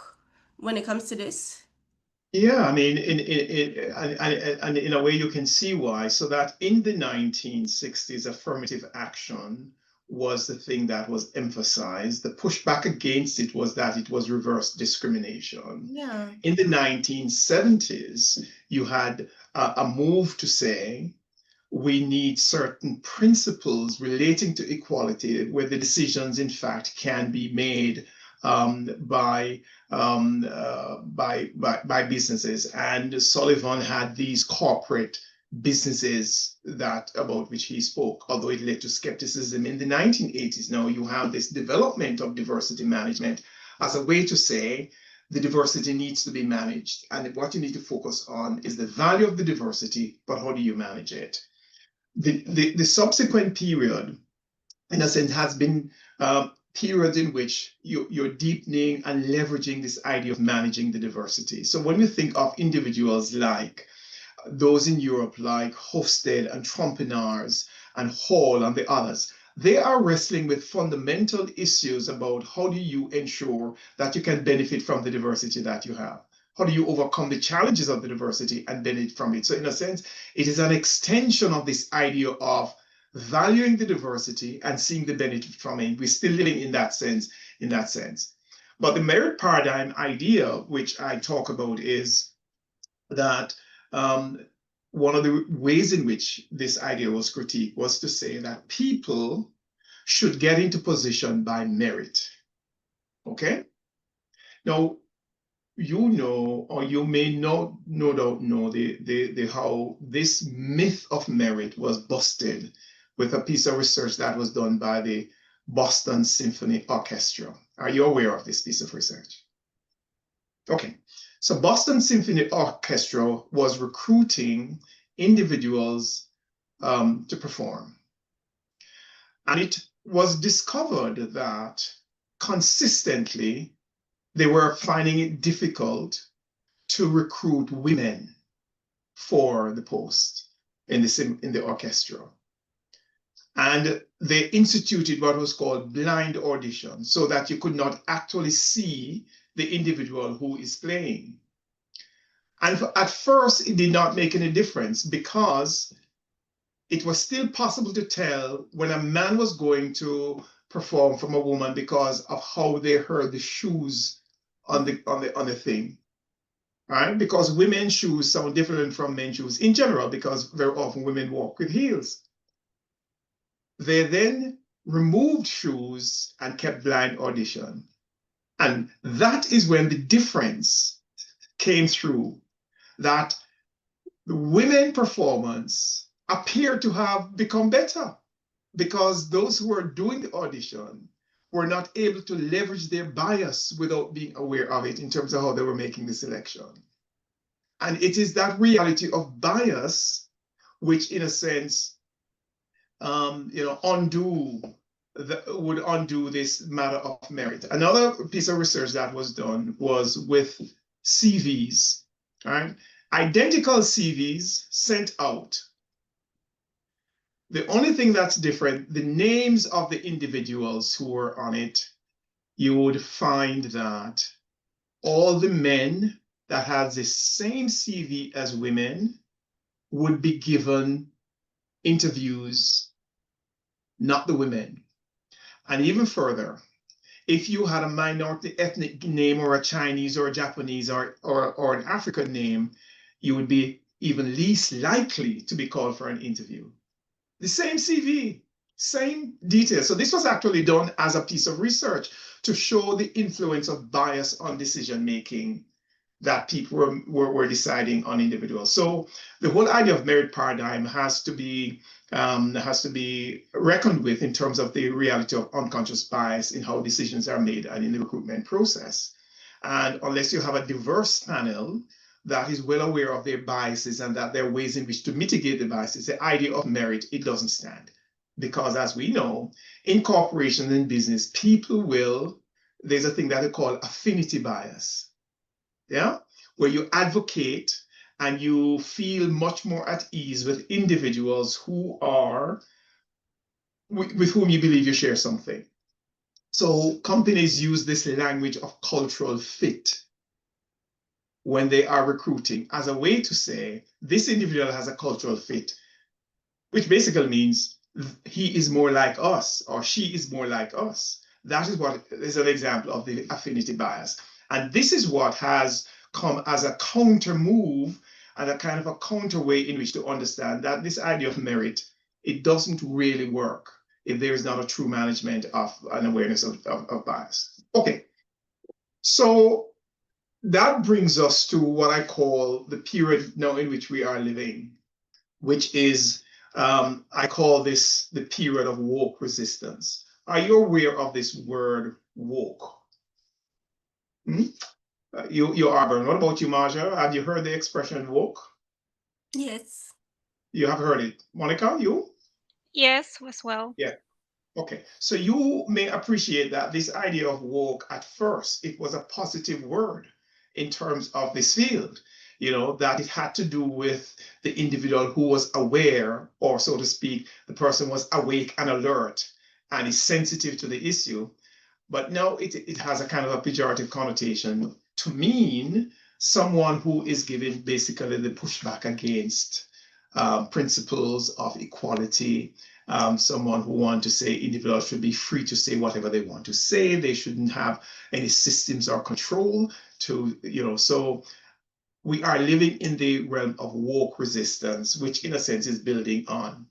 when it comes to this?
Yeah, I mean, and in a way you can see why. So that in the 1960s, affirmative action was the thing that was emphasized. The pushback against it was that it was reverse discrimination.
Yeah.
In the 1970s, you had a move to say we need certain principles relating to equality, where the decisions, in fact, can be made by businesses. And Sullivan had these corporate businesses about which he spoke, although it led to skepticism in the 1980s. Now you have this development of diversity management as a way to say the diversity needs to be managed. And what you need to focus on is the value of the diversity, but how do you manage it? The subsequent period, in a sense, has been periods in which you're deepening and leveraging this idea of managing the diversity. So when we think of individuals like those in Europe, like Hofstede and Trompenaars and Hall and the others, they are wrestling with fundamental issues about how do you ensure that you can benefit from the diversity that you have? How do you overcome the challenges of the diversity and benefit from it? So in a sense, it is an extension of this idea of valuing the diversity and seeing the benefit from it. We're still living in that sense. But the merit paradigm idea, which I talk about, is that one of the ways in which this idea was critiqued was to say that people should get into position by merit. Okay? Now, you know, or you may no doubt know the how this myth of merit was busted with a piece of research that was done by the Boston Symphony Orchestra. Are you aware of this piece of research? Okay, so Boston Symphony Orchestra was recruiting individuals to perform. And it was discovered that consistently they were finding it difficult to recruit women for the post in the orchestra. And they instituted what was called blind audition, so that you could not actually see the individual who is playing. And at first, it did not make any difference, because it was still possible to tell when a man was going to perform from a woman because of how they heard the shoes on the thing. Right? Because women's shoes sound different from men's shoes in general, because very often women walk with heels. They then removed shoes and kept blind audition. And that is when the difference came through, that the women performance appeared to have become better, because those who were doing the audition were not able to leverage their bias without being aware of it in terms of how they were making the selection. And it is that reality of bias which, in a sense, would undo this matter of merit. Another piece of research that was done was with CVs, right? Identical CVs sent out. The only thing that's different, the names of the individuals who were on it, you would find that all the men that had the same CV as women would be given interviews, not the women. And even further, if you had a minority ethnic name, or a Chinese or a Japanese or an African name, you would be even least likely to be called for an interview. The same CV, Same details. So this was actually done as a piece of research to show the influence of bias on decision making that people were deciding on individuals. So the whole idea of merit paradigm has to be reckoned with in terms of the reality of unconscious bias in how decisions are made and in the recruitment process. And unless you have a diverse panel that is well aware of their biases and that there are ways in which to mitigate the biases, the idea of merit, it doesn't stand. Because as we know, in corporations and business, there's a thing that they call affinity bias. Yeah, where you advocate and you feel much more at ease with individuals who are with whom you believe you share something. So companies use this language of cultural fit when they are recruiting as a way to say this individual has a cultural fit, which basically means he is more like us or she is more like us. That is what is an example of the affinity bias. And this is what has come as a counter move and a kind of a counter way in which to understand that this idea of merit, it doesn't really work if there is not a true management of an awareness of bias. Okay, so that brings us to what I call the period now in which we are living, which is, I call this the period of woke resistance. Are you aware of this word woke? You are, Bern. What about you, Marja? Have you heard the expression woke?
Yes.
You have heard it. Monica, you?
Yes, as well.
Yeah. Okay. So you may appreciate that this idea of woke, at first, it was a positive word in terms of this field, that it had to do with the individual who was aware, or so to speak, the person was awake and alert and is sensitive to the issue. But now it has a kind of a pejorative connotation to mean someone who is giving basically the pushback against principles of equality, someone who wants to say individuals should be free to say whatever they want to say. They shouldn't have any systems or control to, so we are living in the realm of woke resistance, which in a sense is building on.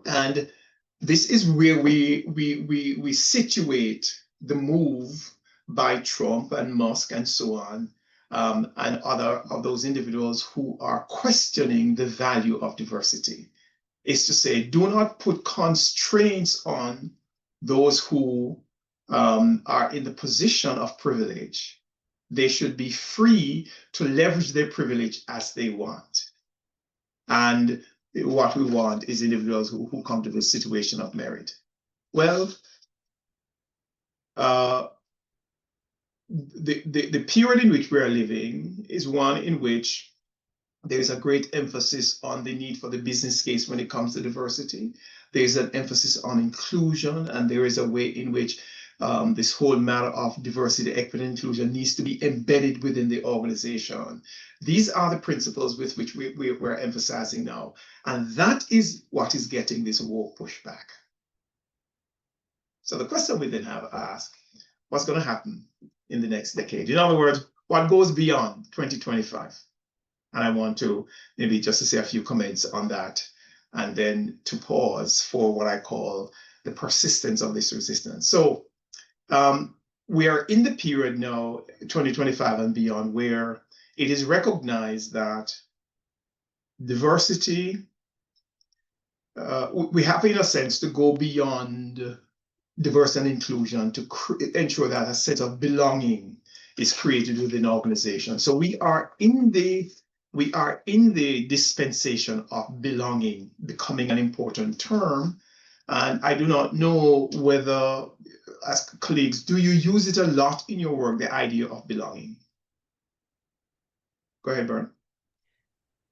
And this is where we situate the move by Trump and Musk and so on, and other of those individuals who are questioning the value of diversity. Is to say, do not put constraints on those who are in the position of privilege. They should be free to leverage their privilege as they want. And what we want is individuals who come to this situation of merit. Well, the period in which we are living is one in which there is a great emphasis on the need for the business case when it comes to diversity. There's an emphasis on inclusion, and there is a way in which this whole matter of diversity, equity, and inclusion needs to be embedded within the organization. These are the principles with which we're emphasizing now. And that is what is getting this woke pushback. So the question we then have asked, what's going to happen in the next decade? In other words, what goes beyond 2025? And I want to maybe just to say a few comments on that, and then to pause for what I call the persistence of this resistance. So we are in the period now, 2025 and beyond, where it is recognized that diversity, we have in a sense to go beyond diversity and inclusion to ensure that a sense of belonging is created within an organization. So we are in the dispensation of belonging becoming an important term. And I do not know whether, as colleagues, do you use it a lot in your work, the idea of belonging? Go ahead, Bern.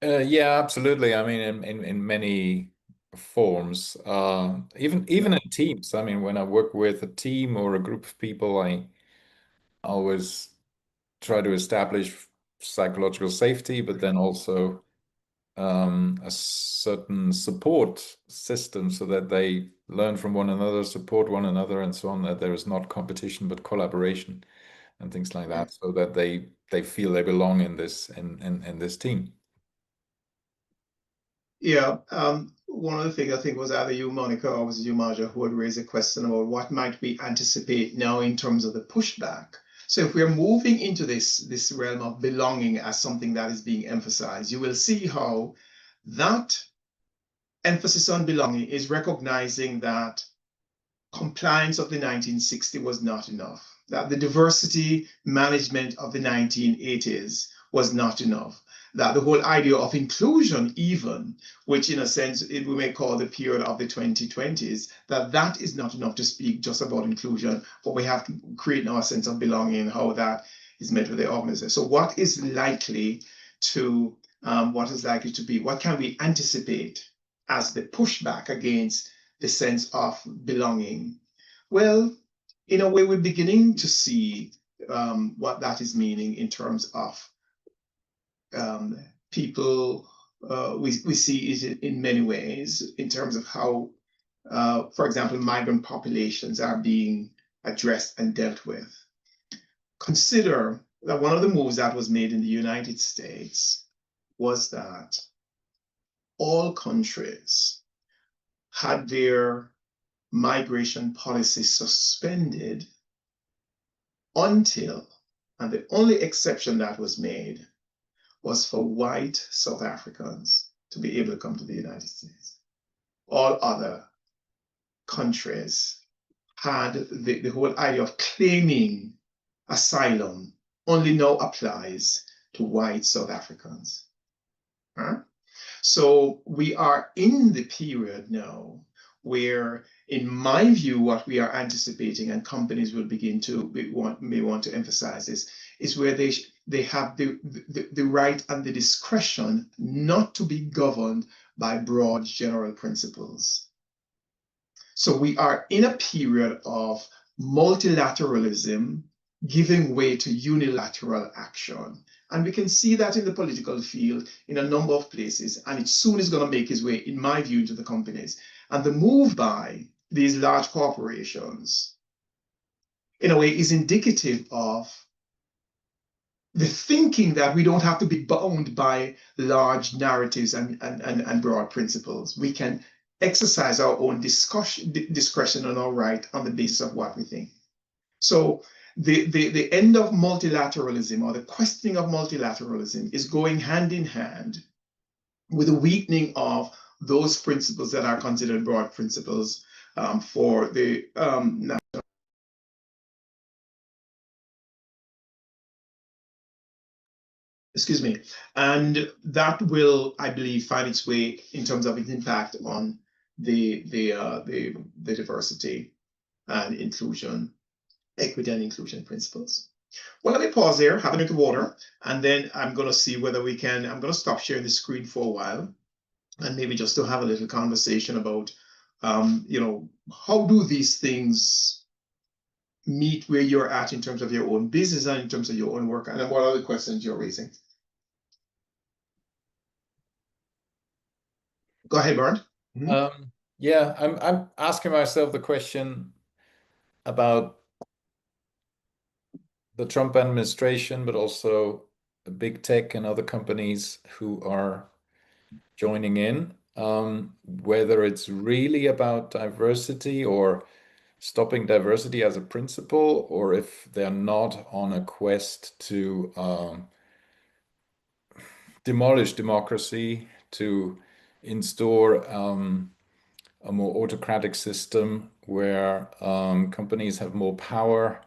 Yeah, absolutely. I mean, in many forms, even in teams. I mean, when I work with a team or a group of people, I always try to establish psychological safety, but then also a certain support system so that they learn from one another, support one another, and so on, that there is not competition but collaboration and things like that, so that they feel they belong in this in this team.
Yeah, one of the things I think was either you, Monica, or was you, Marja, who had raised a question about what might we anticipate now in terms of the pushback. So if we're moving into this realm of belonging as something that is being emphasized, you will see how that emphasis on belonging is recognizing that compliance of the 1960s was not enough, that the diversity management of the 1980s was not enough, that the whole idea of inclusion even, which in a sense we may call the period of the 2020s, that is not enough to speak just about inclusion, but we have to create now a sense of belonging and how that is met with the organization. So what is likely to be, what can we anticipate as the pushback against the sense of belonging? Well, in a way, we're beginning to see what that is meaning in terms of people. We see it in many ways in terms of how, for example, migrant populations are being addressed and dealt with. Consider that one of the moves that was made in the United States was that all countries had their migration policy suspended until, and the only exception that was made was for white South Africans to be able to come to the United States. All other countries had the whole idea of claiming asylum only now applies to white South Africans. Huh? So we are in the period now where, in my view, what we are anticipating, and companies will begin to may want to emphasize this, is where they have the right and the discretion not to be governed by broad general principles. So we are in a period of multilateralism giving way to unilateral action. And we can see that in the political field in a number of places, and it soon is going to make its way, in my view, into the companies. And the move by these large corporations, in a way, is indicative of the thinking that we don't have to be bound by large narratives and broad principles. We can exercise our own discretion and our right on the basis of what we think. So the end of multilateralism, or the questioning of multilateralism, is going hand in hand with the weakening of those principles that are considered broad principles for the national. Excuse me. And that will, I believe, find its way in terms of its impact on the diversity and inclusion, equity and inclusion principles. Well, let me pause there, have a drink of water, and then I'm going to see whether we can, I'm going to stop sharing the screen for a while, and maybe just to have a little conversation about, how do these things meet where you're at in terms of your own business and in terms of your own work, and what are the questions you're raising? Go ahead, Bernd. Mm-hmm.
Yeah, I'm asking myself the question about the Trump administration, but also the big tech and other companies who are joining in, whether it's really about diversity or stopping diversity as a principle, or if they're not on a quest to demolish democracy, to install a more autocratic system where companies have more power,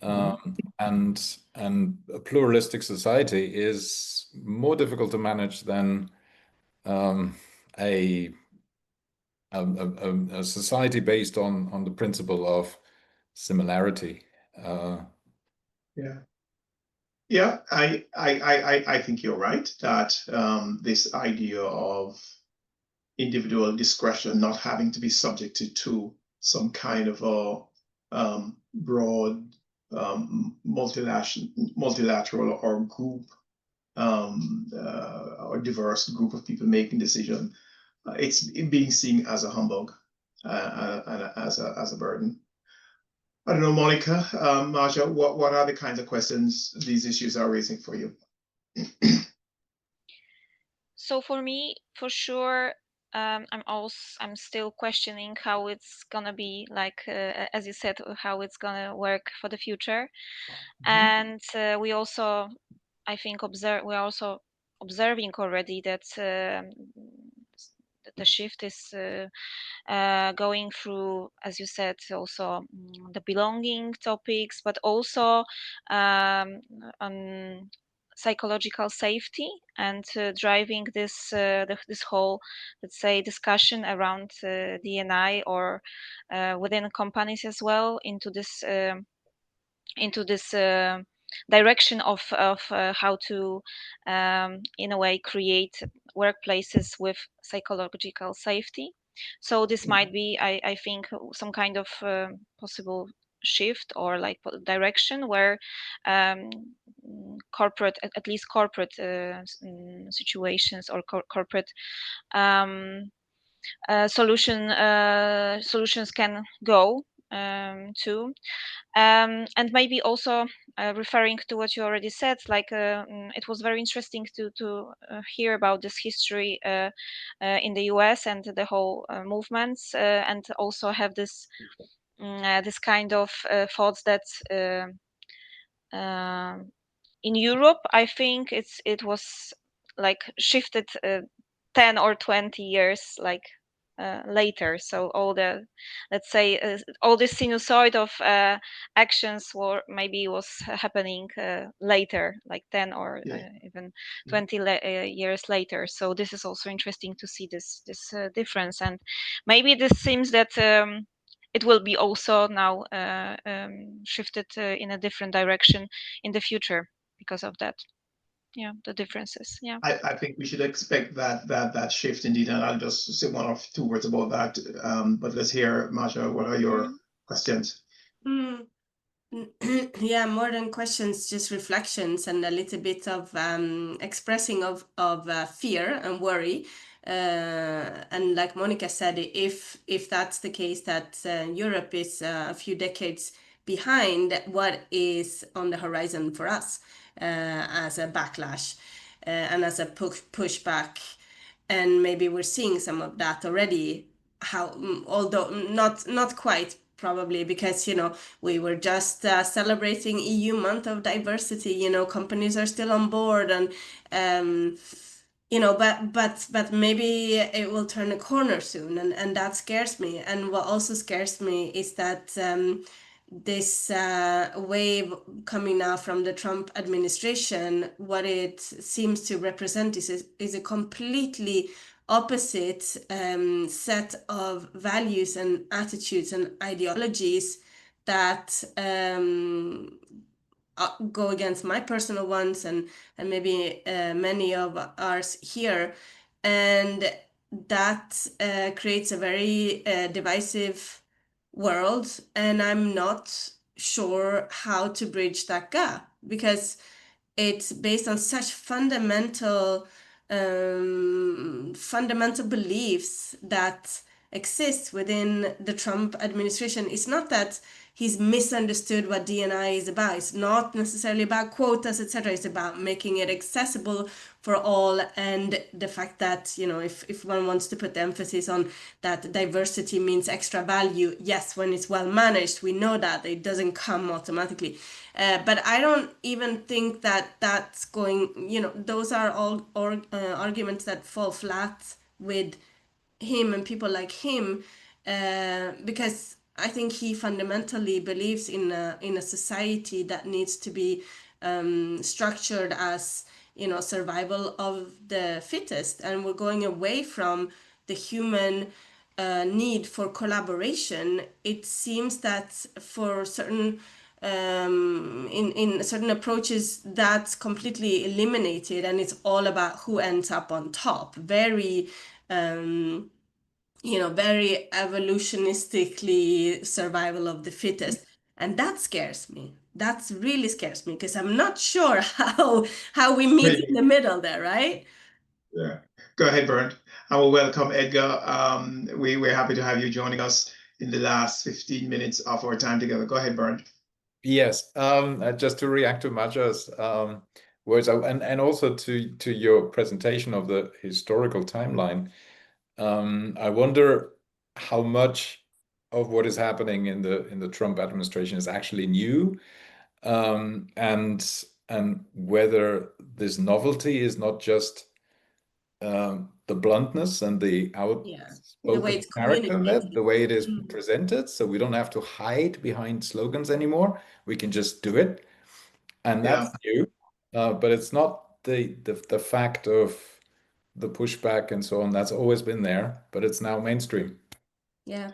and a pluralistic society is more difficult to manage than a society based on the principle of similarity.
Yeah, I think you're right that this idea of individual discretion not having to be subjected to some kind of a broad multilateral or group or diverse group of people making decisions, it's being seen as a humbug and as a burden. I don't know, Monica, Marja, what are the kinds of questions these issues are raising for you?
So for me, for sure, I'm still questioning how it's gonna be, like as you said, how it's gonna work for the future. And we also, I think, we're also observing already that the shift is going through, as you said, also the belonging topics, but also psychological safety, and driving this this whole, let's say, discussion around DNI, or within companies as well, into this direction of how to in a way create workplaces with psychological safety. So this might be, I think, some kind of possible shift, or like direction, where um, corporate, at least corporate situations, or corporate solutions can go to. And maybe also referring to what you already said, like it was very interesting to hear about this history in the US, and the whole movements, and also have this this kind of thoughts that in Europe, I think it was like shifted 10 or 20 years, like later. So all the, let's say, all this sinusoid of actions were maybe was happening later, like 10 or even 20 years later. So this is also interesting to see this difference, and maybe this seems that it will be also now shifted in a different direction in the future because of that. Yeah, the differences. Yeah,
I think we should expect that shift indeed, and I'll just say one or two words about that. But let's hear, Masha, what are your questions?
Yeah, more than questions, just reflections, and a little bit of expressing of fear and worry. And like Monica said, if that's the case, that Europe is a few decades behind, what is on the horizon for us as a backlash and as a pushback? And maybe we're seeing some of that already. How, although not quite, probably, because we were just celebrating EU month of diversity. Companies are still on board, and but maybe it will turn a corner soon, and that scares me. And what also scares me is that this wave coming now from the Trump administration, what it seems to represent is a completely opposite set of values and attitudes and ideologies that go against my personal ones, and maybe many of ours here. And that creates a very divisive world, and I'm not sure how to bridge that gap, because it's based on such fundamental beliefs that exist within the Trump administration. It's not that he's misunderstood what DNI is about. It's not necessarily about quotas, etc. It's about making it accessible for all, and the fact that, if one wants to put the emphasis on that diversity means extra value, yes, when it's well managed, we know that it doesn't come automatically. But I don't even think that that's going, those are all arguments that fall flat with him and people like him, because I think he fundamentally believes in a society that needs to be structured as, survival of the fittest, and we're going away from the human need for collaboration. It seems that for certain in certain approaches, that's completely eliminated, and it's all about who ends up on top. Very very evolutionistically survival of the fittest. And that scares me. That really scares me, because I'm not sure how we meet in the middle there, right?
Yeah. Go ahead, Bernd. I will welcome Edgar. We're happy to have you joining us in the last 15 minutes of our time together. Go ahead, Bernd.
Yes, just to react to Maja's, words. And also to your presentation of the historical timeline, I wonder how much of what is happening in the Trump administration is actually new, and whether this novelty is not just the bluntness and the
the way
outspoken
it's
character
communicated,
the way it is presented, so we don't have to hide behind slogans anymore. We can just do it, and that's new. But it's not the fact of the pushback and so on. That's always been there, but it's now mainstream.
Yeah,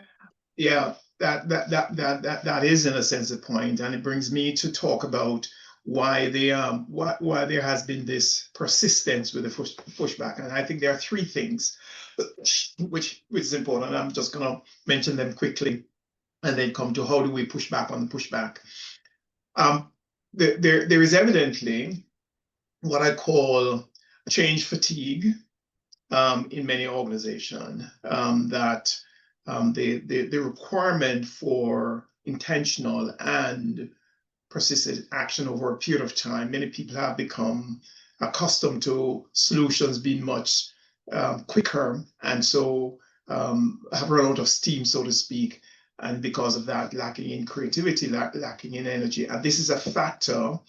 that is in a sense the point, and it brings me to talk about why why there has been this persistence with the pushback. And I think there are three things which is important. I'm just going to mention them quickly, and then come to how do we push back on the pushback. There is evidently what I call change fatigue in many organizations, that the requirement for intentional and persistent action over a period of time. Many people have become accustomed to solutions being much quicker, and so have run out of steam, so to speak. And because of that, lacking in creativity, lacking in energy. And this is a factor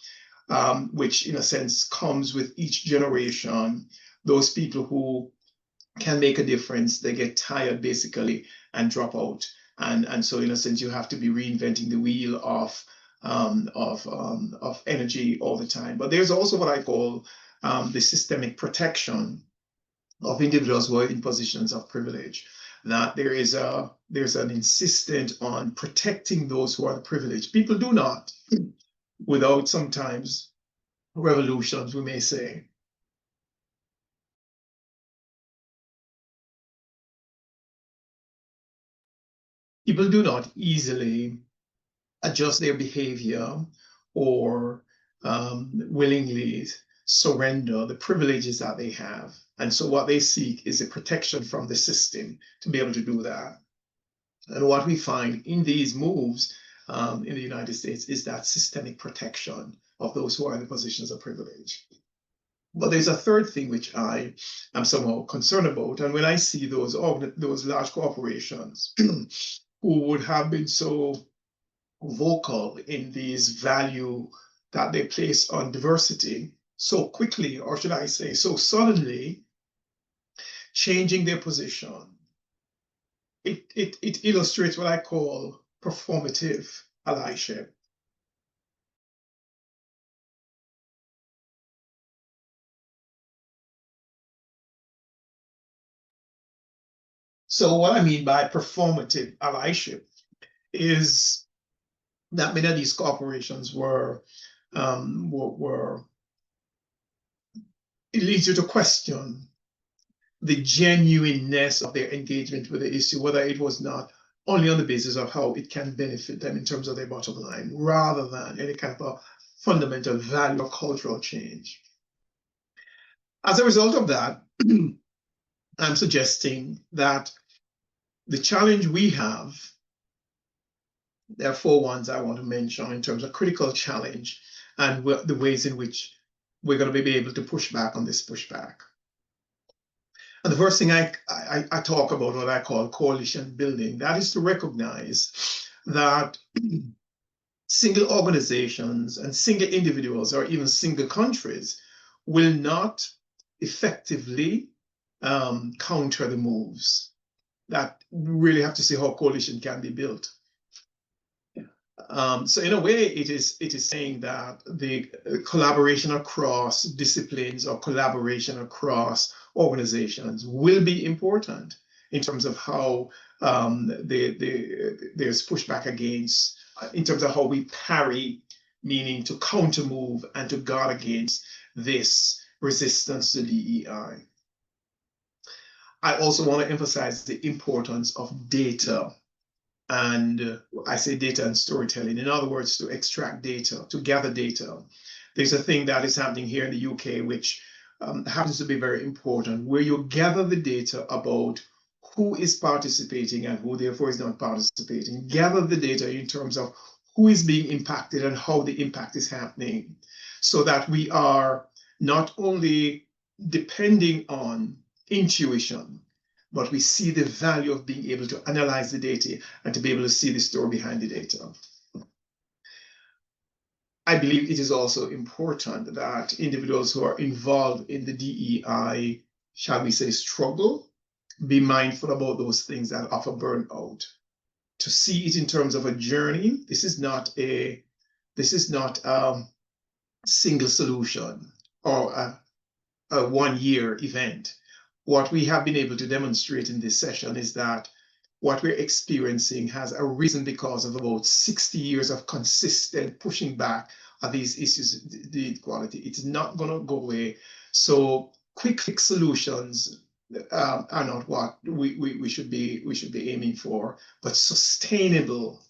which, in a sense, comes with each generation. Those people who can make a difference, they get tired basically and drop out. And so, in a sense, you have to be reinventing the wheel of energy all the time. But there's also what I call the systemic protection of individuals who are in positions of privilege. That there's an insistence on protecting those who are privileged. People do not, without sometimes revolutions, we may say. People do not easily adjust their behavior or willingly surrender the privileges that they have. And so what they seek is a protection from the system to be able to do that. And what we find in these moves in the United States is that systemic protection of those who are in the positions of privilege. But there's a third thing which I am somehow concerned about. And when I see those large corporations who would have been so vocal in these value that they place on diversity so quickly, or should I say so suddenly, changing their position, it illustrates what I call performative allyship. So what I mean by performative allyship is that many of these corporations it leads you to question the genuineness of their engagement with the issue, whether it was not only on the basis of how it can benefit them in terms of their bottom line, rather than any kind of a fundamental value or cultural change. As a result of that, I'm suggesting that the challenge we have, there are four ones I want to mention in terms of critical challenge and the ways in which we're going to be able to push back on this pushback. And the first thing I talk about, what I call coalition building, that is to recognize that single organizations and single individuals or even single countries will not effectively counter the moves. That we really have to see how coalition can be built. So in a way, it is saying that the collaboration across disciplines or collaboration across organizations will be important in terms of how there's pushback against, in terms of how we parry, meaning to counter move and to guard against this resistance to DEI. I also want to emphasize the importance of data. And I say data and storytelling. In other words, to extract data, to gather data. There's a thing that is happening here in the UK, which happens to be very important, where you gather the data about who is participating and who therefore is not participating. Gather the data in terms of who is being impacted and how the impact is happening, so that we are not only depending on intuition, but we see the value of being able to analyze the data and to be able to see the story behind the data. I believe it is also important that individuals who are involved in the DEI, shall we say, struggle, be mindful about those things that offer burnout. To see it in terms of a journey, this is not a single solution or a 1-year event. What we have been able to demonstrate in this session is that what we're experiencing has arisen because of about 60 years of consistent pushing back at these issues, the equality. It's not going to go away. So quick fix solutions are not what we should be aiming for, but sustainable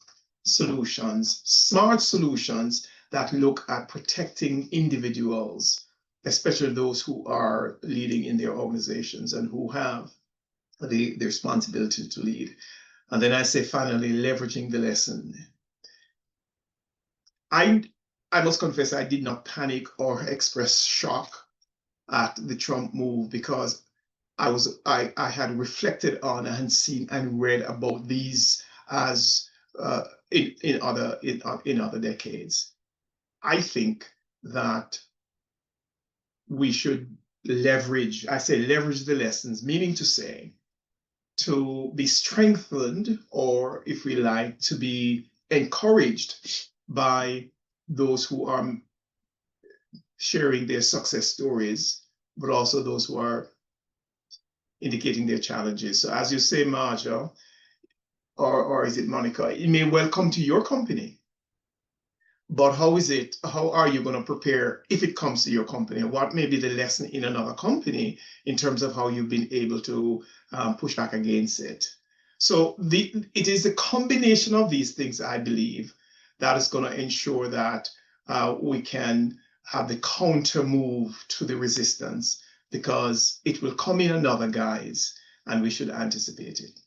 solutions, smart solutions that look at protecting individuals, especially those who are leading in their organizations and who have the responsibility to lead. And then I say, finally, leveraging the lesson. I must confess, I did not panic or express shock at the Trump move, because I had reflected on and seen and read about these as in other decades. I think that we should leverage the lessons, meaning to say, to be strengthened, or if we like, to be encouraged by those who are sharing their success stories, but also those who are indicating their challenges. So as you say, Marja, or is it Monica, it may well come to your company, but how are you going to prepare if it comes to your company? What may be the lesson in another company in terms of how you've been able to push back against it? So it is the combination of these things, I believe, that is going to ensure that we can have the counter move to the resistance, because it will come in another guise and we should anticipate it.